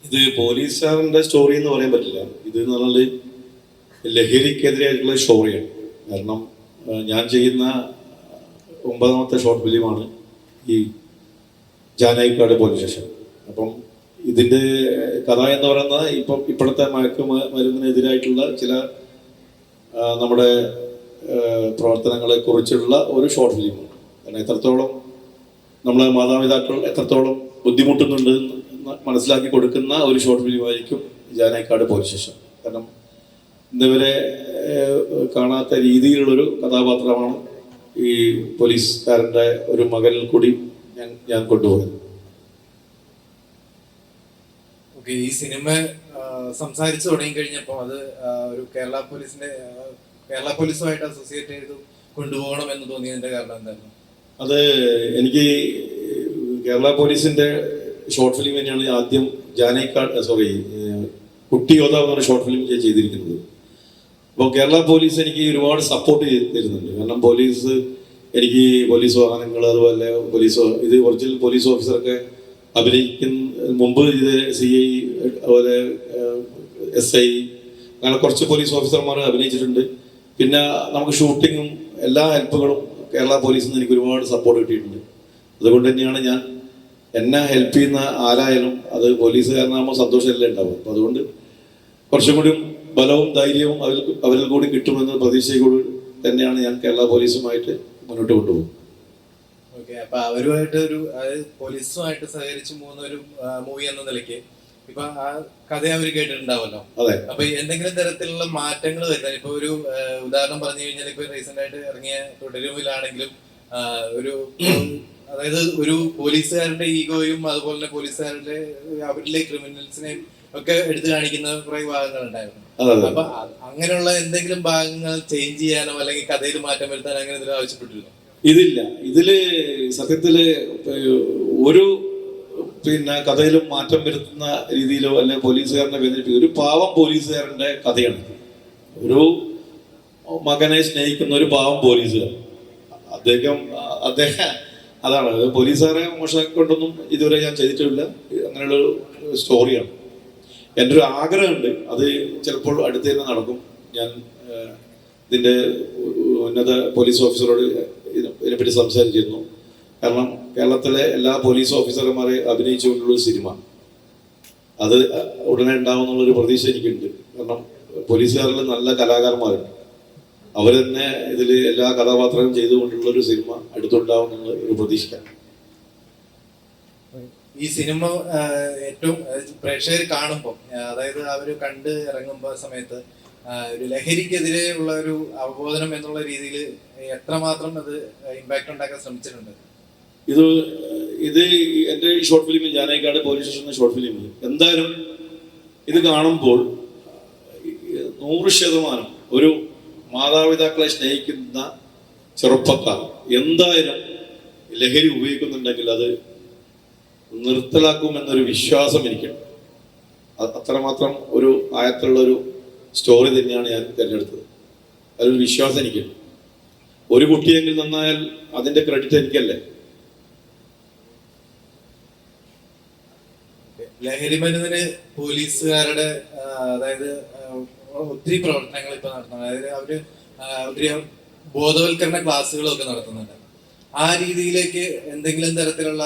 ഇത് പോലീസുകാരൻ്റെ സ്റ്റോറി എന്ന് പറയാൻ പറ്റില്ല. ഇത് എന്ന് പറഞ്ഞാൽ ലഹരിക്കെതിരായിട്ടുള്ള സ്റ്റോറിയാണ്. കാരണം ഞാൻ ചെയ്യുന്ന 9ാമത്തെ ഷോർട്ട് ഫിലിമാണ് ഈ ജാനായിക്കാട് പോലീസ് സ്റ്റേഷൻ. അപ്പം ഇതിൻ്റെ കഥ എന്ന് പറയുന്നത് ഇപ്പോഴത്തെ മയക്കുമരുന്നിനെതിരായിട്ടുള്ള ചില നമ്മുടെ പ്രവർത്തനങ്ങളെ കുറിച്ചുള്ള ഒരു ഷോർട്ട് ഫിലിമാണ്. കാരണം എത്രത്തോളം നമ്മളെ മാതാപിതാക്കൾ എത്രത്തോളം ബുദ്ധിമുട്ടുന്നുണ്ട് മനസ്സിലാക്കി കൊടുക്കുന്ന ഒരു ഷോർട്ട് ഫിലിമായിരിക്കും ജാനായിക്കാട് പോലീസ് സ്റ്റേഷൻ. കാരണം ഇന്നുവരെ കാണാത്ത രീതിയിലുള്ളൊരു കഥാപാത്രമാണ് ഈ പോലീസുകാരൻ്റെ ഒരു മകനിൽ കൂടി ഞാൻ കൊണ്ടുപോയത്. ഓക്കെ, ഈ സിനിമ സംസാരിച്ചു തുടങ്ങി കഴിഞ്ഞപ്പോൾ അത് ഒരു കേരള പോലീസുമായിട്ട് അസോസിയേറ്റ് ചെയ്ത് കൊണ്ടുപോകണം എന്ന് തോന്നിയതിന്റെ കാരണം എന്തായിരുന്നു? അത് എനിക്ക് കേരള പോലീസിന്റെ ഷോർട്ട് ഫിലിം തന്നെയാണ് ആദ്യം കുട്ടി യോദ്ധാവ് എന്ന ഷോർട്ട് ഫിലിം ചെയ്തിരിക്കുന്നത്. അപ്പോൾ കേരള പോലീസ് എനിക്ക് ഒരുപാട് സപ്പോർട്ട് തരുന്നുണ്ട്. കാരണം പോലീസ് എനിക്ക് പോലീസ് വാഹനങ്ങൾ, അതുപോലെ ഇത് ഒറിജിനൽ പോലീസ് ഓഫീസറൊക്കെ അഭിനയിക്കുന്ന മുമ്പ് ഇത് CI, അതുപോലെ SI, അങ്ങനെ കുറച്ച് പോലീസ് ഓഫീസർമാർ അഭിനയിച്ചിട്ടുണ്ട്. പിന്നെ നമുക്ക് ഷൂട്ടിങ്ങും എല്ലാ ഹെൽപ്പുകളും കേരള പോലീസിൽ നിന്ന് എനിക്ക് ഒരുപാട് സപ്പോർട്ട് കിട്ടിയിട്ടുണ്ട്. അതുകൊണ്ട് തന്നെയാണ് ഞാൻ എന്നെ ഹെൽപ്പ് ചെയ്യുന്ന ആരായാലും അത് പോലീസുകാരനാകുമ്പോൾ സന്തോഷമല്ലേ ഉണ്ടാവും. അപ്പം അതുകൊണ്ട് കുറച്ചും കൂടി ബലവും ധൈര്യവും അവരിൽ കൂടി കിട്ടുമെന്ന പ്രതീക്ഷയോട് തന്നെയാണ് ഞാൻ കേരള പോലീസുമായിട്ട് മുന്നോട്ട് കൊണ്ടുപോകും. ഓക്കെ, അപ്പൊ അവരുമായിട്ട് പോലീസുമായിട്ട് സഹകരിച്ച് പോകുന്ന ഒരു മൂവി എന്ന നിലയ്ക്ക് ഇപ്പൊ ആ കഥ അവർ കേട്ടിട്ടുണ്ടാവല്ലോ. അതെ. അപ്പൊ എന്തെങ്കിലും തരത്തിലുള്ള മാറ്റങ്ങൾ വരുത്താൻ ഇപ്പൊ ഒരു ഉദാഹരണം പറഞ്ഞു കഴിഞ്ഞാൽ ഇപ്പൊ റീസെന്റ് ആയിട്ട് ഇറങ്ങിയ തുടരുമിലാണെങ്കിലും ഒരു അതായത് ഒരു പോലീസുകാരുടെ ഈഗോയും അതുപോലെ തന്നെ പോലീസുകാരുടെ അവരിലെ ക്രിമിനൽസിനെയും ഒക്കെ എടുത്തു കാണിക്കുന്ന കുറെ ഭാഗങ്ങൾ ഉണ്ടായിരുന്നു. അപ്പൊ അങ്ങനെയുള്ള എന്തെങ്കിലും ഭാഗങ്ങൾ ചേഞ്ച് ചെയ്യാനോ അല്ലെങ്കിൽ കഥയിൽ മാറ്റം വരുത്താനോ അങ്ങനെ എന്തെങ്കിലും ആവശ്യപ്പെട്ടിരുന്നു? ഇതില്ല. ഇതില് സത്യത്തില് ഒരു കഥയിലും മാറ്റം വരുത്തുന്ന രീതിയിലോ അല്ലെങ്കിൽ പോലീസുകാരനെ വേദനിപ്പിക്കുക ഒരു പാവം പോലീസുകാരന്റെ കഥയാണ്. ഒരു മകനെ സ്നേഹിക്കുന്ന ഒരു പാവം പോലീസുകാരൻ. അദ്ദേഹം അതാണ്. പോലീസുകാരെ മോശമാക്കൊണ്ടൊന്നും ഇതുവരെ ഞാൻ ചെയ്തിട്ടില്ല. അങ്ങനെയുള്ളൊരു സ്റ്റോറിയാണ്. എൻ്റെ ഒരു ആഗ്രഹമുണ്ട്, അത് ചിലപ്പോൾ അടുത്ത് തന്നെ നടക്കും. ഞാൻ ഇതിൻ്റെ ഉന്നത പോലീസ് ഓഫീസറോട് ഇതിനെപ്പറ്റി സംസാരിച്ചിരുന്നു. കാരണം കേരളത്തിലെ എല്ലാ പോലീസ് ഓഫീസർമാരെ അഭിനയിച്ചുകൊണ്ടുള്ളൊരു സിനിമ അത് ഉടനെ ഉണ്ടാവുമെന്നുള്ളൊരു പ്രതീക്ഷ എനിക്കുണ്ട്. കാരണം പോലീസുകാരിൽ നല്ല കലാകാരന്മാരുണ്ട്. അവർ തന്നെ ഇതിൽ എല്ലാ കഥാപാത്രവും ചെയ്തുകൊണ്ടുള്ളൊരു സിനിമ അടുത്തുണ്ടാവും എന്നുള്ള ഒരു പ്രതീക്ഷ. ഈ സിനിമ ഏറ്റവും പ്രേക്ഷകർ കാണുമ്പോൾ, അതായത് അവർ കണ്ട് ഇറങ്ങുമ്പോൾ സമയത്ത് ഒരു ലഹരിക്കെതിരെ ഉള്ള ഒരു അവബോധനം എന്നുള്ള രീതിയിൽ എത്രമാത്രം അത് ഇമ്പാക്ട് ഉണ്ടാക്കാൻ ശ്രമിച്ചിട്ടുണ്ട്? ഇത് എൻ്റെ ഈ ഷോർട്ട് ഫിലിമിൽ ജാനായിക്കാട് പോലീസ് സ്റ്റേഷൻ എന്ന ഷോർട്ട് ഫിലിമിൽ എന്തായാലും ഇത് കാണുമ്പോൾ 100% ഒരു മാതാപിതാക്കളെ സ്നേഹിക്കുന്ന ചെറുപ്പക്കാർ എന്തായാലും ലഹരി ഉപയോഗിക്കുന്നുണ്ടെങ്കിൽ അത് നിർത്തലാക്കുമെന്നൊരു വിശ്വാസം എനിക്കുണ്ട്. അത്രമാത്രം ഒരു ആയത്തുള്ള ഒരു സ്റ്റോറി തന്നെയാണ് ഞാൻ തിരഞ്ഞെടുത്തത്. അതൊരു വിശ്വാസം എനിക്കുണ്ട്. ഒരു കുട്ടിയെങ്കിൽ നന്നായാൽ അതിൻ്റെ ക്രെഡിറ്റ് എനിക്കല്ലേ. ലഹരി മരുന്നിന് പോലീസുകാരുടെ അതായത് ഒത്തിരി പ്രവർത്തനങ്ങൾ ഇപ്പൊ നടത്തുന്നുണ്ട്. അതായത് അവര് ഒത്തിരി ബോധവൽക്കരണ ക്ലാസ്സുകളൊക്കെ നടത്തുന്നുണ്ട്. ആ രീതിയിലേക്ക് എന്തെങ്കിലും തരത്തിലുള്ള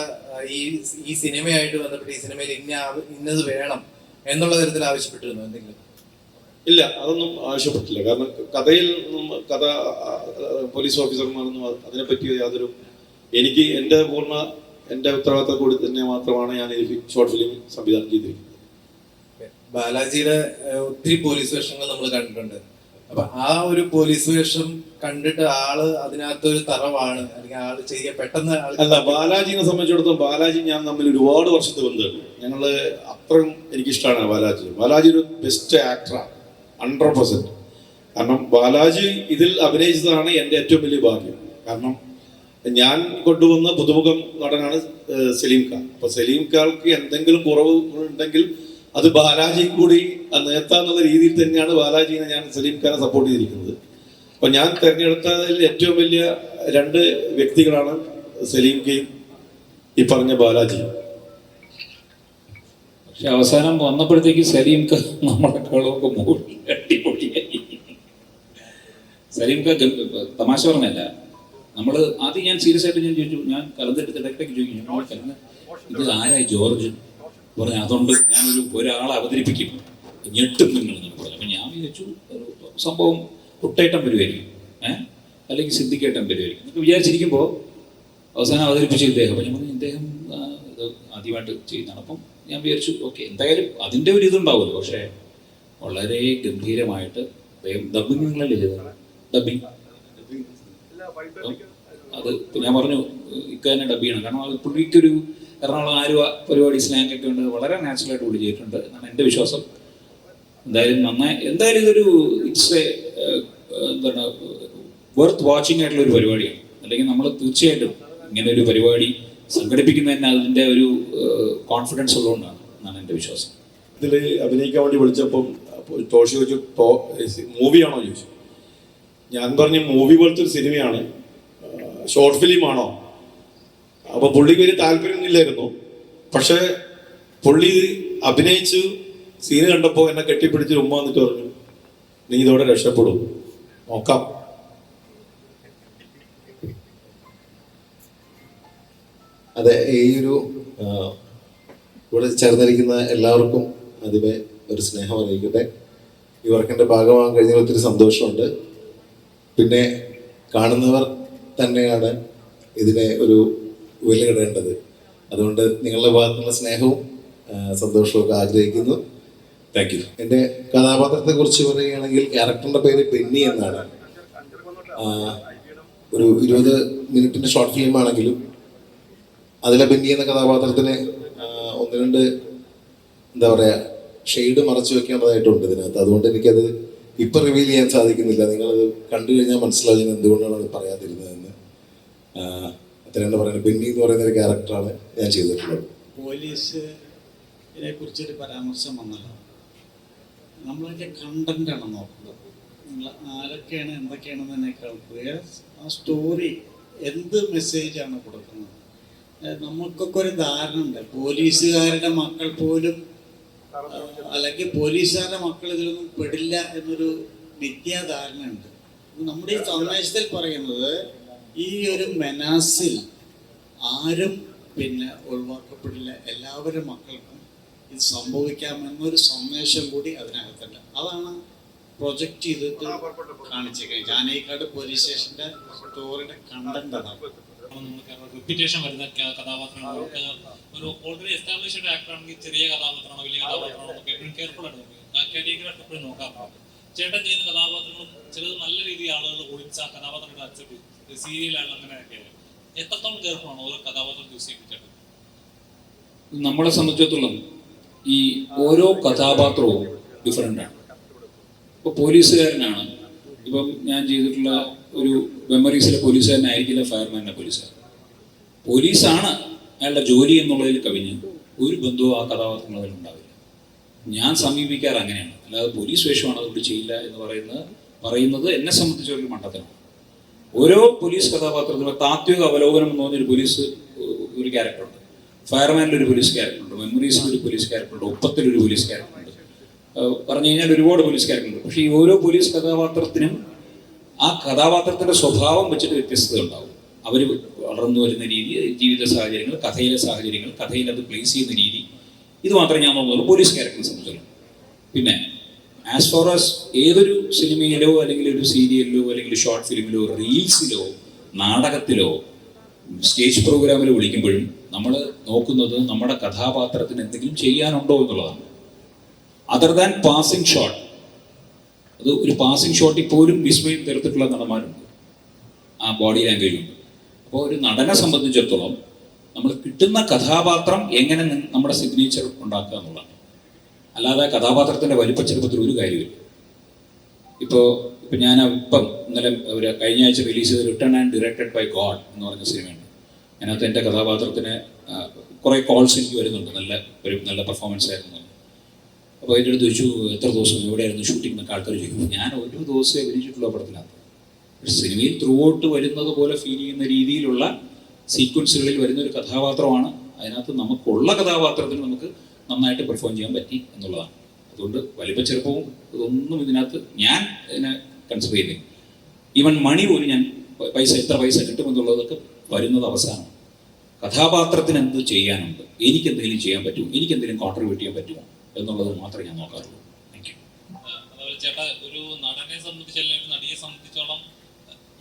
ഈ സിനിമയായിട്ട് ബന്ധപ്പെട്ട് ഈ സിനിമയിൽ ഇന്നത് വേണം എന്നുള്ള തരത്തിൽ ആവശ്യപ്പെട്ടിരുന്നു എന്തെങ്കിലും? ഇല്ല, അതൊന്നും ആവശ്യപ്പെട്ടില്ല. കാരണം കഥ പോലീസ് ഓഫീസർമാരൊന്നും അതിനെപ്പറ്റി യാതൊരു എനിക്ക് എൻ്റെ ഉത്തരവാദിത്തം കൂടി തന്നെ മാത്രമാണ് ഞാൻ ഈ ഷോർട്ട് ഫിലിം സംവിധാനം ചെയ്തിരിക്കുന്നത്. ബാലാജിയുടെ ഒത്തിരി പോലീസ് വേഷങ്ങൾ നമ്മൾ കണ്ടിട്ടുണ്ട്. അപ്പൊ ആ ഒരു പോലീസ് വേഷം കണ്ടിട്ട് ആള് അതിനകത്തൊരു തറവാണ് അല്ലെങ്കിൽ ആള് പെട്ടെന്ന് അല്ല. ബാലാജിനെ സംബന്ധിച്ചിടത്തോളം ബാലാജി ഞാൻ തമ്മിൽ ഒരുപാട് വർഷത്തെ ബന്ധമുണ്ട്. ഞങ്ങള് അത്രയും എനിക്കിഷ്ടമാണ് ബാലാജി ഒരു ബെസ്റ്റ് ആക്ടറാണ് 100%. കാരണം ബാലാജി ഇതിൽ അഭിനയിച്ചതാണ് എൻ്റെ ഏറ്റവും വലിയ ഭാഗ്യം. കാരണം ഞാൻ കൊണ്ടുവന്ന പുതുമുഖം നടനാണ് സലീം ഖാൻ. അപ്പൊ സലീം ഖാർക്ക് എന്തെങ്കിലും കുറവുകളുണ്ടെങ്കിൽ അത് ബാലാജി കൂടി നേർത്താന്നുള്ള രീതിയിൽ തന്നെയാണ് ബാലാജിനെ ഞാൻ സലീം ഖാനെ സപ്പോർട്ട് ചെയ്തിരിക്കുന്നത്. അപ്പൊ ഞാൻ തിരഞ്ഞെടുത്തതിൽ ഏറ്റവും വലിയ 2 വ്യക്തികളാണ് സലീം ഖയും ഈ പറഞ്ഞ ബാലാജി. പക്ഷെ അവസാനം വന്നപ്പോഴത്തേക്ക് സലീം ഖാൻ നമ്മളെക്കാളൊക്കെ മുകളിൽ അടിപൊളിയായി. സലീം ഖാൻ തമാശ പറഞ്ഞല്ല, നമ്മൾ ആദ്യം ഞാൻ സീരിയസ് ആയിട്ട് ഞാൻ ചോദിച്ചു, ഞാൻ കലന്തെടുത്ത് ഇടയ്ക്കിടയ്ക്ക് ചോദിക്കും, ഇത് ആരായി ജോർജ് പറഞ്ഞു. അതുകൊണ്ട് ഞാനൊരു ഒരാളെ അവതരിപ്പിക്കും, ഞെട്ടും നിങ്ങൾ എന്ന് പറഞ്ഞു. അപ്പം ഞാൻ വിചാരിച്ചു സംഭവം കുട്ടേട്ടം വരുമായിരിക്കും, അല്ലെങ്കിൽ സിദ്ദിഖേട്ടൻ വരുമായിരിക്കും എന്നൊക്കെ വിചാരിച്ചിരിക്കുമ്പോൾ അവസാനം അവതരിപ്പിച്ച ഇദ്ദേഹം. അപ്പം ഞാൻ പറഞ്ഞു ഇദ്ദേഹം ഇത് ആദ്യമായിട്ട് ചെയ്യുന്നതാണ്. അപ്പം ഞാൻ വിചാരിച്ചു ഓക്കെ, എന്തായാലും അതിൻ്റെ ഒരു ഇതുണ്ടാവുമല്ലോ. പക്ഷേ വളരെ ഗംഭീരമായിട്ട് അദ്ദേഹം ഡബിങ് നിങ്ങളല്ലേ ചെയ്തത്, ഡബിങ് അത് ഞാൻ പറഞ്ഞു ഇക്കന്നെ ഡബ് ചെയ്യണം. കാരണം അത് പുള്ളിക്കൊരു എറണാകുളം ആലുവ പരിപാടി സ്ലാങ് ഒക്കെ ഉണ്ട്, വളരെ നാച്ചുറലായിട്ട് പുള്ളി ചെയ്തിട്ടുണ്ട് എന്നാണ് എൻ്റെ വിശ്വാസം. എന്തായാലും നന്നായി, എന്തായാലും ഇതൊരു ഇറ്റ്സ് എന്താണ് വർത്ത് വാച്ചിങ് ആയിട്ടുള്ള ഒരു പരിപാടിയാണ്. അല്ലെങ്കിൽ നമ്മൾ തീർച്ചയായിട്ടും ഇങ്ങനെ ഒരു പരിപാടി സംഘടിപ്പിക്കുന്നതന്നെ അതിൻ്റെ ഒരു കോൺഫിഡൻസ് ഉള്ളതുകൊണ്ടാണ് എന്നാണ് എൻ്റെ വിശ്വാസം. ഇതിൽ അഭിനയിക്കാൻ വേണ്ടി വിളിച്ചപ്പം ടോഷി ചോദിച്ചു മൂവിയാണോ ചോദിച്ചു. ഞാൻ പറഞ്ഞു മൂവി പോലത്തെ ഒരു സിനിമയാണ്, ഷോർട്ട് ഫിലിം ആണോ. അപ്പൊ പുള്ളിക്ക് വലിയ താല്പര്യമൊന്നുമില്ലായിരുന്നു. പക്ഷെ പുള്ളി അഭിനയിച്ചു സീന് കണ്ടപ്പോൾ എന്നെ കെട്ടിപ്പിടിച്ച് ഉമ്മ എന്നിട്ട് പറഞ്ഞു നീ ഇതോടെ രക്ഷപ്പെടും, നോക്കാം. അതെ, ഈ ഒരു ഇവിടെ ചേർന്നിരിക്കുന്ന എല്ലാവർക്കും ആദ്യമേ ഒരു സ്നേഹം അറിയിക്കട്ടെ. ഈ വർക്കിൻ്റെ ഭാഗമാകാൻ കഴിഞ്ഞാൽ ഒത്തിരി സന്തോഷമുണ്ട്. പിന്നെ കാണുന്നവർ തന്നെയാണ് ഇതിനെ ഒരു വിലയിടേണ്ടത്. അതുകൊണ്ട് നിങ്ങളുടെ ഭാഗത്തുള്ള സ്നേഹവും സന്തോഷവും ഒക്കെ ആഗ്രഹിക്കുന്നു. Thank you. എൻ്റെ കഥാപാത്രത്തെ കുറിച്ച് പറയുകയാണെങ്കിൽ ക്യാരക്ടറിൻ്റെ പേര് ബെന്നി എന്നാണ്. ഒരു 20 മിനിറ്റിൻ്റെ ഷോർട്ട് ഫിലിം ആണെങ്കിലും അതിലെ ബെന്നി എന്ന കഥാപാത്രത്തിന് 1-2 എന്താ പറയുക ഷെയ്ഡ് മറച്ചു വെക്കേണ്ടതായിട്ടുണ്ട് ഇതിനകത്ത്. അതുകൊണ്ട് എനിക്കത് ഇപ്പം റിവീൽ ചെയ്യാൻ സാധിക്കുന്നില്ല. നിങ്ങളത് കണ്ടു കഴിഞ്ഞാൽ മനസ്സിലാവും ഞാൻ എന്തുകൊണ്ടാണ് അത് പറയാതിരുന്നതെന്ന്. അത്രയാണ് പറയുന്നത്. ബെന്നി എന്ന് പറയുന്ന ഒരു ക്യാരക്ടറാണ് ഞാൻ ചെയ്തിട്ടുള്ളത്. പോലീസിനെ കുറിച്ചൊരു പരാമർശം വന്നല്ലോ. നമ്മളതിൻ്റെ കണ്ടന്റാണ് നോക്കുന്നത്. നിങ്ങൾ ആരൊക്കെയാണ് എന്തൊക്കെയാണെന്നതിനേക്കാൾ ആ സ്റ്റോറി എന്ത് മെസ്സേജാണ് കൊടുക്കുന്നത്. നമുക്കൊക്കെ ഒരു ധാരണ ഉണ്ട്, പോലീസുകാരുടെ മക്കൾ പോലും അല്ലെങ്കിൽ പോലീസുകാരുടെ മക്കൾ ഇതിലൊന്നും പെടില്ല എന്നൊരു മിഥ്യാധാരണ ഉണ്ട്. നമ്മുടെ ഈ സന്ദേശത്തിൽ പറയുന്നത് ഈ ഒരു മെനാസിൽ ആരും ഒഴിവാക്കപ്പെടില്ല, എല്ലാവരുടെ മക്കൾക്കും ഇത് സംഭവിക്കാമെന്നൊരു സന്ദേശം കൂടി അതിനകത്തുണ്ട്. അതാണ് പ്രൊജക്റ്റ് ചെയ്തിട്ട് കാണിച്ചേക്കുന്നത്. ജാനകിക്കാട് പോലീസ് സ്റ്റേഷൻ്റെ സ്റ്റോറിയുടെ കണ്ടന്റ് അതാണ്. റിപ്പീറ്റേഷൻ വരുന്ന കഥാപാത്രങ്ങൾക്ക് ഒരു ഓൾറെഡി എസ്റ്റാബ്ലിഷ്ഡ് ആക്ടർ ആണെങ്കിൽ ചെറിയ കഥാപാത്രമാണോ വലിയ കഥാപാത്രമാണോ ഒക്കെ എപ്പോഴും കെയർഫുൾ ആയിട്ട് നോക്കുക. കാരിയോഗ്രാഫ് എപ്പോഴും നോക്കാറുണ്ട്. ചേട്ടൻ ചെയ്യുന്ന കഥാപാത്രങ്ങളും ചിലത് നല്ല രീതിയിൽ ആളുകൾ ഓടിച്ച് ആ കഥാപാത്രങ്ങൾ അക്സെപ്റ്റ് ചെയ്തു, സീരിയലാണ് അങ്ങനെയൊക്കെ. എത്രത്തോളം കെയർഫുൾ ആണോ ഓരോ കഥാപാത്രം ചൂസ് ചെയ്യിപ്പിച്ചേട്ടൻ? നമ്മളെ സംബന്ധിച്ചിടത്തോളം ഈ ഓരോ കഥാപാത്രവും ഡിഫറെൻ്റ് ആണ്. ഇപ്പോൾ പോലീസുകാരനാണ്, ഇപ്പം ഞാൻ ചെയ്തിട്ടുള്ള ഒരു മെമ്മറീസിലെ പോലീസുകാരനായിരിക്കില്ല ഫയർമാൻ്റെ പോലീസുകാരൻ. പോലീസാണ് അയാളുടെ ജോലി എന്നുള്ളതിൽ കവിഞ്ഞ് ഒരു ബന്ധവും ആ കഥാപാത്രങ്ങളിൽ ഉണ്ടാവില്ല. ഞാൻ സമീപിക്കാറ് അങ്ങനെയാണ്. അല്ലാതെ പോലീസ് വേഷമാണ് അതുകൊണ്ട് ചെയ്യില്ല എന്ന് പറയുന്നത് എന്നെ സംബന്ധിച്ചൊരു മണ്ടത്തരമാണ്. ഓരോ പോലീസ് കഥാപാത്രത്തിലും താത്വിക അവലോകനം എന്ന് പറഞ്ഞൊരു പോലീസ് ഒരു ക്യാരക്ടറുണ്ട്, ഫയർമാനിൽ ഒരു പോലീസ് ക്യാരക്ടറുണ്ട്, മെമ്മറീസിൽ ഒരു പോലീസ് ക്യാരക്ടറുണ്ട്, ഒപ്പത്തിൽ ഒരു പോലീസ് ക്യാരക്ടറുണ്ട്, പറഞ്ഞു കഴിഞ്ഞാൽ ഒരുപാട് പോലീസ് ക്യാരക്ടറുണ്ട്. പക്ഷേ ഈ ഓരോ പോലീസ് കഥാപാത്രത്തിനും ആ കഥാപാത്രത്തിൻ്റെ സ്വഭാവം വെച്ചിട്ട് വ്യത്യസ്തത ഉണ്ടാവും. അവർ വളർന്നു വരുന്ന രീതി, ജീവിത സാഹചര്യങ്ങൾ, കഥയിലെ സാഹചര്യങ്ങൾ, കഥയിൽ അത് പ്ലേസ് ചെയ്യുന്ന രീതി, ഇത് മാത്രമേ ഞാൻ നോക്കുന്നുള്ളൂ പോലീസ് ക്യാരക്ടറിനെ സംബന്ധിച്ചുള്ളൂ. പിന്നെ ആസ് ഫാർ ആസ് ഏതൊരു സിനിമയിലോ അല്ലെങ്കിൽ ഒരു സീരിയലിലോ അല്ലെങ്കിൽ ഷോർട്ട് ഫിലിമിലോ റീൽസിലോ നാടകത്തിലോ സ്റ്റേജ് പ്രോഗ്രാമിലോ വിളിക്കുമ്പോഴും നമ്മൾ നോക്കുന്നത് നമ്മുടെ കഥാപാത്രത്തിന് എന്തെങ്കിലും ചെയ്യാനുണ്ടോ എന്നുള്ളതാണ്. അതർ ദാൻ പാസിംഗ് ഷോട്ട്, അത് ഒരു പാസിംഗ് ഷോട്ടിൽ പോലും വിസ്മയം തീർത്തിട്ടുള്ള നടന്മാരുണ്ട്, ആ ബോഡി ലാംഗ്വേജുണ്ട്. അപ്പോൾ ഒരു നടനെ സംബന്ധിച്ചിടത്തോളം നമ്മൾ കിട്ടുന്ന കഥാപാത്രം എങ്ങനെ നമ്മുടെ സിഗ്നേച്ചർ ഉണ്ടാക്കുക എന്നുള്ളതാണ്. അല്ലാതെ കഥാപാത്രത്തിൻ്റെ വലിപ്പച്ചെറുപ്പത്തിൽ ഒരു കാര്യമില്ല. ഇപ്പോൾ ഞാൻ ഇപ്പം ഇന്നലെ ഒരു കഴിഞ്ഞ ആഴ്ച റിലീസ് ചെയ്ത return and directed by God എന്ന് പറഞ്ഞ സിനിമയുണ്ട്. അതിനകത്ത് എൻ്റെ കഥാപാത്രത്തിന് കുറേ കോൾസ് എനിക്ക് വരുന്നുണ്ട്, നല്ല പെർഫോമൻസ് ആയിരുന്നു. അപ്പോൾ എൻ്റെ അടുത്ത് ചോദിച്ചു എത്ര ദിവസം എവിടെയായിരുന്നു ഷൂട്ടിംഗ് എന്നൊക്കെ ആൾക്കാർ ചോദിക്കും. ഞാൻ ഒരു ദിവസമേ അഭിനയിച്ചിട്ടുള്ള പടത്തിനകത്ത്. സിനിമയിൽ ത്രൂ ഔട്ട് വരുന്നത് പോലെ ഫീൽ ചെയ്യുന്ന രീതിയിലുള്ള സീക്വൻസുകളിൽ വരുന്നൊരു കഥാപാത്രമാണ്. അതിനകത്ത് നമുക്കുള്ള കഥാപാത്രത്തിന് നമുക്ക് നന്നായിട്ട് പെർഫോം ചെയ്യാൻ പറ്റി എന്നുള്ളതാണ്. അതുകൊണ്ട് വലിപ്പ ചെറുപ്പവും ഇതൊന്നും ഇതിനകത്ത് ഞാൻ ഇതിനെ കൺസിഡർ ചെയ്യുന്നില്ല. ഈവൻ മണി പോലും ഞാൻ എത്ര പൈസ കിട്ടുമെന്നുള്ളതൊക്കെ വരുന്നത് അവസാനം. കഥാപാത്രത്തിന് എന്ത് ചെയ്യാനുണ്ട്, എനിക്കെന്തെങ്കിലും ചെയ്യാൻ പറ്റുമോ, എനിക്കെന്തെങ്കിലും കോൺട്രിബ്യൂട്ട് ചെയ്യാൻ പറ്റുമോ എന്നുള്ളത് മാത്രമേ ഞാൻ നോക്കാറുള്ളൂ. Thank you. അതുപോലെ ചേട്ടാ, ഒരു നടനെ സംബന്ധിച്ച് അല്ലെങ്കിൽ ഒരു നടിയെ സംബന്ധിച്ചോളം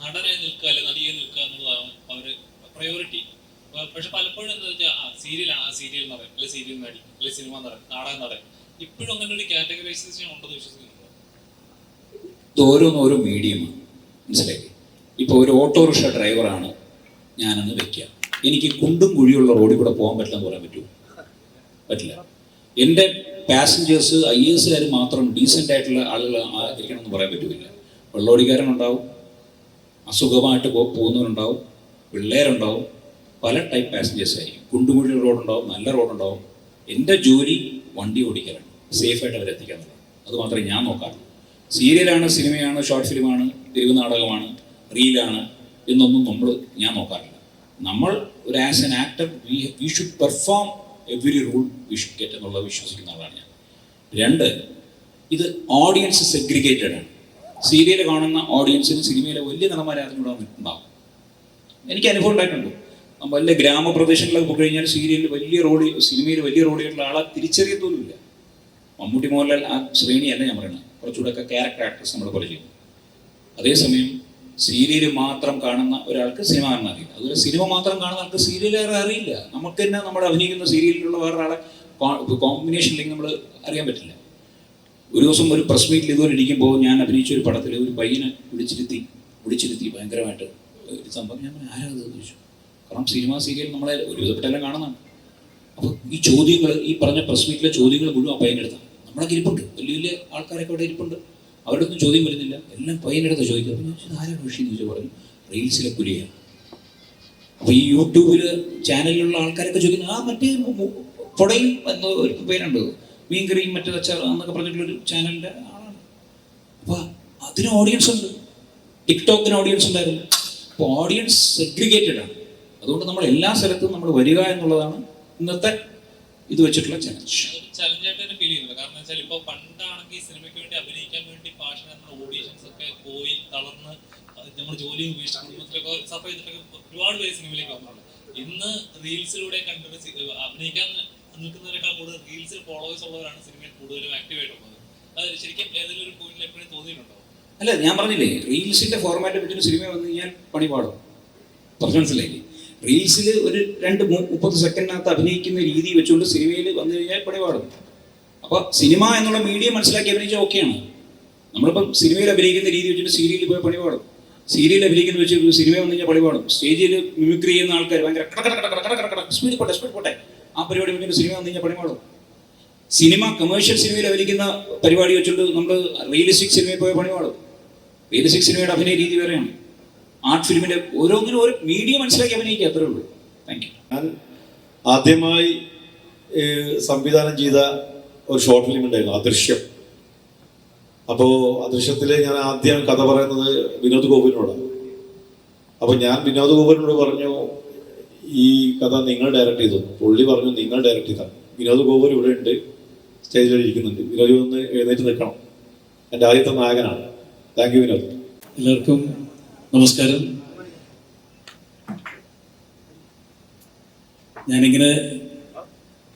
നടനെ നിൽക്കുക അല്ലെങ്കിൽ നടിയെ നിൽക്കുക എന്നുള്ളതാണ് അവര് പ്രയോറിറ്റി. പക്ഷെ പലപ്പോഴും എന്താ വെച്ചാൽ സീരിയൽ നടൻ അല്ലെങ്കിൽ സീരിയൽ നടി അല്ലെങ്കിൽ സിനിമ നടൻ, നാടക നടൻ, ഇപ്പോഴും അങ്ങനെ ഒരു കാറ്റഗറൈസേഷൻ ഉണ്ടെന്ന് വിശ്വസിക്കുന്നുണ്ടോ? ഇത് ഓരോ മീഡിയമാണ്, മനസ്സിലാക്കി. ഇപ്പോൾ ഒരു ഓട്ടോറിക്ഷ ഡ്രൈവറാണ് ഞാനെന്ന് വെക്കുക. എനിക്ക് കുണ്ടും കുഴിയുള്ള റോഡിൽ കൂടെ പോകാൻ പറ്റില്ലെന്ന് പറയാൻ പറ്റുമോ? പറ്റില്ല. എൻ്റെ പാസഞ്ചേഴ്സ് IAS മാത്രം ഡീസൻ്റ് ആയിട്ടുള്ള ആളുകൾ ആയിരിക്കണമെന്ന് പറയാൻ പറ്റില്ല. വെള്ളോടിക്കാരനുണ്ടാവും, അസുഖമായിട്ട് പോകുന്നവരുണ്ടാവും, പിള്ളേരുണ്ടാവും, പല ടൈപ്പ് പാസഞ്ചേഴ്സ് ആയിരിക്കും. കുണ്ടുകുഴി റോഡുണ്ടാവും, നല്ല റോഡുണ്ടാവും. എൻ്റെ ജോലി വണ്ടി ഓടിക്കലാണ്, സേഫായിട്ട് അവരെത്തിക്കാൻ എന്നുള്ളത്. അത് മാത്രമേ ഞാൻ നോക്കാറുള്ളൂ. സീരിയലാണ്, സിനിമയാണ്, ഷോർട്ട് ഫിലിമാണ്, തെരുവ് നാടകമാണ്, റീലാണ് എന്നൊന്നും ഞാൻ നോക്കാറില്ല. നമ്മൾ ഒരു as an actor we should perform every rule we should get എന്നുള്ളത് വിശ്വസിക്കുന്ന ആളാണ് ഞാൻ. 2, ഇത് ഓഡിയൻസ് സെഗ്രിഗേറ്റഡ് ആണ്. സീരിയൽ കാണുന്ന ഓഡിയൻസിന് സിനിമയിലെ വലിയ നടന്മാരെ അറിഞ്ഞുകൂടാൻ ഉണ്ടാവും. എനിക്ക് അനുഭവം ഉണ്ടായിട്ടുണ്ട്. വല്ല ഗ്രാമപ്രദേശങ്ങളിലൊക്കെ പോയി കഴിഞ്ഞാൽ സിനിമയിൽ വലിയ റോഡിലുള്ള ആളെ തിരിച്ചറിയത്തോലുമില്ല. മമ്മൂട്ടി മോഹൻലാൽ ആ ശ്രേണിയല്ല ഞാൻ പറയുന്നത്. കുറച്ചുകൂടെയൊക്കെ ക്യാരക്ടർ ആക്ടേഴ്സ് നമ്മൾ പോലെ ചെയ്യുന്നു. അതേസമയം സീരിയൽ മാത്രം കാണുന്ന ഒരാൾക്ക് സിനിമ കാണാൻ അറിയില്ല. അതുപോലെ സിനിമ മാത്രം കാണുന്ന ആൾക്ക് സീരിയൽ അറിയില്ല. നമുക്ക് തന്നെ നമ്മൾ അഭിനയിക്കുന്ന സീരിയലിലുള്ള വേറൊരാളെ കോമ്പിനേഷൻ ഇല്ലെങ്കിൽ നമ്മൾ അറിയാൻ പറ്റില്ല. ഒരു ദിവസം ഒരു പ്രസ് മീറ്റിൽ ഇതുപോലെ ഇരിക്കുമ്പോൾ ഞാൻ അഭിനയിച്ച ഒരു പടത്തിൽ ഒരു പയ്യനെ വിളിച്ചിരുത്തി ഭയങ്കരമായിട്ട് ഒരു സംഭവം. ഞാൻ ആരാധന ചോദിച്ചു. കാരണം സീരിയൽ നമ്മളെ ഒരുവിധപ്പെട്ടെല്ലാം കാണുന്നതാണ്. അപ്പോൾ ഈ ചോദ്യങ്ങൾ, ഈ പറഞ്ഞ പ്രസ് മീറ്റിലെ ചോദ്യങ്ങൾ മുഴുവൻ ആ പയ്യനെടുത്താണ്. നമ്മളൊക്കെ ഇരിപ്പുണ്ട്, വലിയ ആൾക്കാരൊക്കെ അവിടെ ഇരിപ്പുണ്ട്, അവരുടെ ഒന്നും ചോദ്യം വരുന്നില്ല, എല്ലാം പയ്യനെടുത്ത് ചോദിക്കുക. അപ്പോൾ ഞാൻ ആരാണ് വിഷയം എന്ന് ചോദിച്ചാൽ പറഞ്ഞു റീൽസിലെ പുലിയാണ്. അപ്പോൾ ഈ യൂട്യൂബിൽ ചാനലിലുള്ള ആൾക്കാരൊക്കെ ചോദിക്കുന്നത് മറ്റേ പൊടയും എന്ന ഒരു പേരുണ്ട്, മീൻകറിയും മറ്റേ അച്ചാർ എന്നൊക്കെ പറഞ്ഞിട്ടുള്ളൊരു ചാനലിൻ്റെ ആളാണ്. അപ്പോൾ അതിന് ഓഡിയൻസ് ഉണ്ട്, ടിക്ടോക്കിന് ഓഡിയൻസ് ഉണ്ടായിരുന്നു. അപ്പോൾ ഓഡിയൻസ് സെഗ്രിഗേറ്റഡ് ആണ്. അതുകൊണ്ട് നമ്മൾ എല്ലാ സ്ഥലത്തും നമ്മൾ വരിക എന്നുള്ളതാണ് ഇന്നത്തെ ഇത് വെച്ചിട്ടുള്ള ചലഞ്ച്. ചലഞ്ചായിട്ട് തന്നെ ഫീൽ ചെയ്യുന്നുണ്ട്. കാരണം വെച്ചാൽ ഇപ്പോൾ പണ്ടാണെങ്കിൽ സിനിമയ്ക്ക് വേണ്ടി അഭിനയിക്കാൻ വേണ്ടി പാഷൻ എന്ന ഓഡീഷൻസ് ഒക്കെ പോയി തളർന്ന് നമ്മൾ ജോലി ഉപേക്ഷിച്ച് കുടുംബത്തിലൊക്കെ സഫർ ചെയ്തിട്ടൊക്കെ ഒരുപാട് പേര് സിനിമയിലേക്ക് വന്നിട്ടുണ്ട്. ഇന്ന് റീൽസിലൂടെ കണ്ടിട്ട് അഭിനയിക്കാൻ നിൽക്കുന്നവരെക്കാൾ കൂടുതൽ റീൽസിൽ ഫോളോവേഴ്സ് ഉള്ളവരാണ് സിനിമയിൽ കൂടുതലും ആക്റ്റീവായിട്ടുള്ളത്. അത് ശരിക്കും ഏതെങ്കിലും ഒരു പോയിന്റിൽ എപ്പോഴും തോന്നിയിട്ടുണ്ടോ? അല്ല, ഞാൻ പറഞ്ഞില്ലേ, റീൽസിന്റെ ഫോർമാറ്റ് വെച്ചിട്ട് സിനിമ വന്നു കഴിഞ്ഞാൽ പണി പാടും. മനസ്സിലായില്ലേ? റീൽസിൽ ഒരു 2-30 സെക്കൻഡിനകത്ത് അഭിനയിക്കുന്ന രീതി വെച്ചുകൊണ്ട് സിനിമയിൽ വന്നു കഴിഞ്ഞാൽ പണി പാടും. അപ്പോൾ സിനിമ എന്നുള്ള മീഡിയം മനസ്സിലാക്കി അഭിനയിച്ചാൽ ഓക്കെയാണ്. നമ്മളിപ്പം സിനിമയിൽ അഭിനയിക്കുന്ന രീതി വെച്ചിട്ട് സീരിയലിൽ പോയി പണി പാടും. സീരിയൽ അഭിനയിക്കുന്ന വെച്ച് സിനിമ വന്നു കഴിഞ്ഞാൽ പണി പാടും. സ്റ്റേജിൽ മിമിക്രി ചെയ്യുന്ന ആൾക്കാർ ഭയങ്കര സ്പീഡ് പോട്ടെ ആ പരിപാടി വെച്ചിട്ട് സിനിമ വന്നു കഴിഞ്ഞാൽ പണി പാടും. കമേഴ്ഷ്യൽ സിനിമയിൽ അഭിനയിക്കുന്ന പരിപാടി വെച്ചുകൊണ്ട് നമ്മൾ റിയലിസ്റ്റിക് സിനിമയിൽ പോയ പണി പാടും. റിയലിസ്റ്റിക് സിനിമയുടെ അഭിനയ രീതി വേറെയാണ്. ആർട്ട് ഫിലിമിന്റെ ഓരോന്നിനും ഓരോ മീഡിയം മനസ്സിലാക്കി അഭിനയിക്കുക, അത്രേ ഉള്ളൂ. Thank you. ഞാൻ ആദ്യമായി സംവിധാനം ചെയ്ത ഒരു ഷോർട്ട് ഫിലിം ഉണ്ടായിരുന്നു, അദൃശ്യം. അപ്പോൾ അദൃശ്യത്തിൽ ഞാൻ ആദ്യം കഥ പറയുന്നത് വിനോദ് ഗോപുവിനോടാണ്. അപ്പോൾ ഞാൻ വിനോദ് ഗോപുവിനോട് പറഞ്ഞു, ഈ കഥ നിങ്ങൾ ഡയറക്റ്റ് ചെയ്തു. പുള്ളി പറഞ്ഞു നിങ്ങൾ ഡയറക്റ്റ് ചെയ്താൽ. വിനോദ് ഗോപുർ ഇവിടെ ഉണ്ട്, സ്റ്റേജിൽ ഇരിക്കുന്നുണ്ട്. വിനോദ് ഒന്ന് എഴുന്നേറ്റ് നിൽക്കണം. എൻ്റെ ആദ്യത്തെ നായകനാണ്. Thank you Vinod. എല്ലാവർക്കും നമസ്കാരം. ഞാനിങ്ങനെ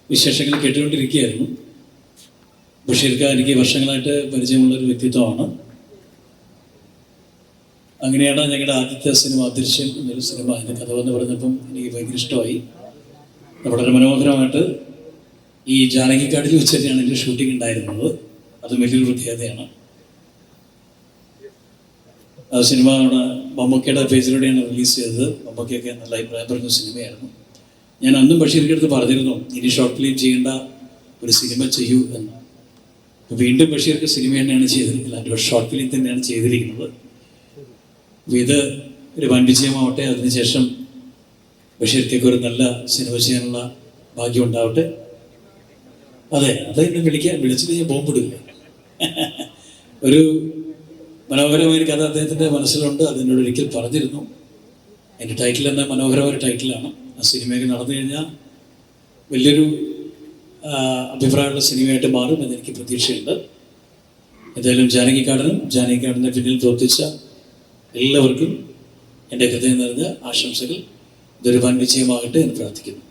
വിശേഷങ്ങൾ കേട്ടുകൊണ്ടിരിക്കുകയായിരുന്നു. ബഷീർക്ക് എനിക്ക് വർഷങ്ങളായിട്ട് പരിചയമുള്ളൊരു വ്യക്തിത്വമാണ്. അങ്ങനെയാണ് ഞങ്ങളുടെ ആദ്യത്തെ സിനിമ അദൃശ്യം എന്നൊരു സിനിമ, എൻ്റെ കഥ എന്ന് പറഞ്ഞപ്പം എനിക്ക് ഭയങ്കര ഇഷ്ടമായി. വളരെ മനോഹരമായിട്ട് ഈ ജാനകിക്കാടിൽ വെച്ച് തന്നെയാണ് എൻ്റെ ഷൂട്ടിംഗ് ഉണ്ടായിരുന്നത്. അത് വലിയൊരു പ്രത്യേകതയാണ്. ആ സിനിമ അവിടെ മമ്മൂക്കയുടെ പേജിലൂടെയാണ് റിലീസ് ചെയ്തത്. മമ്മൂക്കയൊക്കെ നല്ല അഭിപ്രായം പറഞ്ഞ സിനിമയായിരുന്നു. ഞാൻ അന്നും ബഷീറിൻ്റെ അടുത്ത് പറഞ്ഞിരുന്നു, ഇനി ഷോർട്ട് ഫിലിം ചെയ്യേണ്ട ഒരു സിനിമ ചെയ്യൂ എന്ന്. വീണ്ടും ബഷീർക്ക് സിനിമ തന്നെയാണ് ചെയ്തിരിക്കുന്നത്, ഒരു ഷോർട്ട് ഫിലിം തന്നെയാണ് ചെയ്തിരിക്കുന്നത്. അപ്പോൾ ഇത് ഒരു വൻ വിജയമാവട്ടെ. അതിനുശേഷം ബഷീർക്കൊക്കെ ഒരു നല്ല സിനിമ ചെയ്യാനുള്ള ഭാഗ്യം ഉണ്ടാവട്ടെ. അതെ, അതെന്നെ വിളിച്ചിട്ട് ഞാൻ ബോംബിടില്ല. ഒരു മനോഹരമായൊരു കഥ അദ്ദേഹത്തിൻ്റെ മനസ്സിലുണ്ട്, അതിനോട് ഒരിക്കൽ പറഞ്ഞിരുന്നു. അതിൻ്റെ ടൈറ്റിൽ തന്നെ മനോഹരമായ ടൈറ്റിലാണ്. ആ സിനിമയൊക്കെ നടന്നു കഴിഞ്ഞാൽ വലിയൊരു അഭിപ്രായമുള്ള സിനിമയായിട്ട് മാറും എന്നെനിക്ക് പ്രതീക്ഷയുണ്ട്. എന്തായാലും ജാനകിക്കാടൻ്റെ പിന്നിൽ പ്രവർത്തിച്ച എല്ലാവർക്കും എൻ്റെ ഹൃദയം നിറഞ്ഞ ആശംസകൾ. ഇതൊരു വൻ വിജയമാകട്ടെ എന്ന് പ്രാർത്ഥിക്കുന്നു.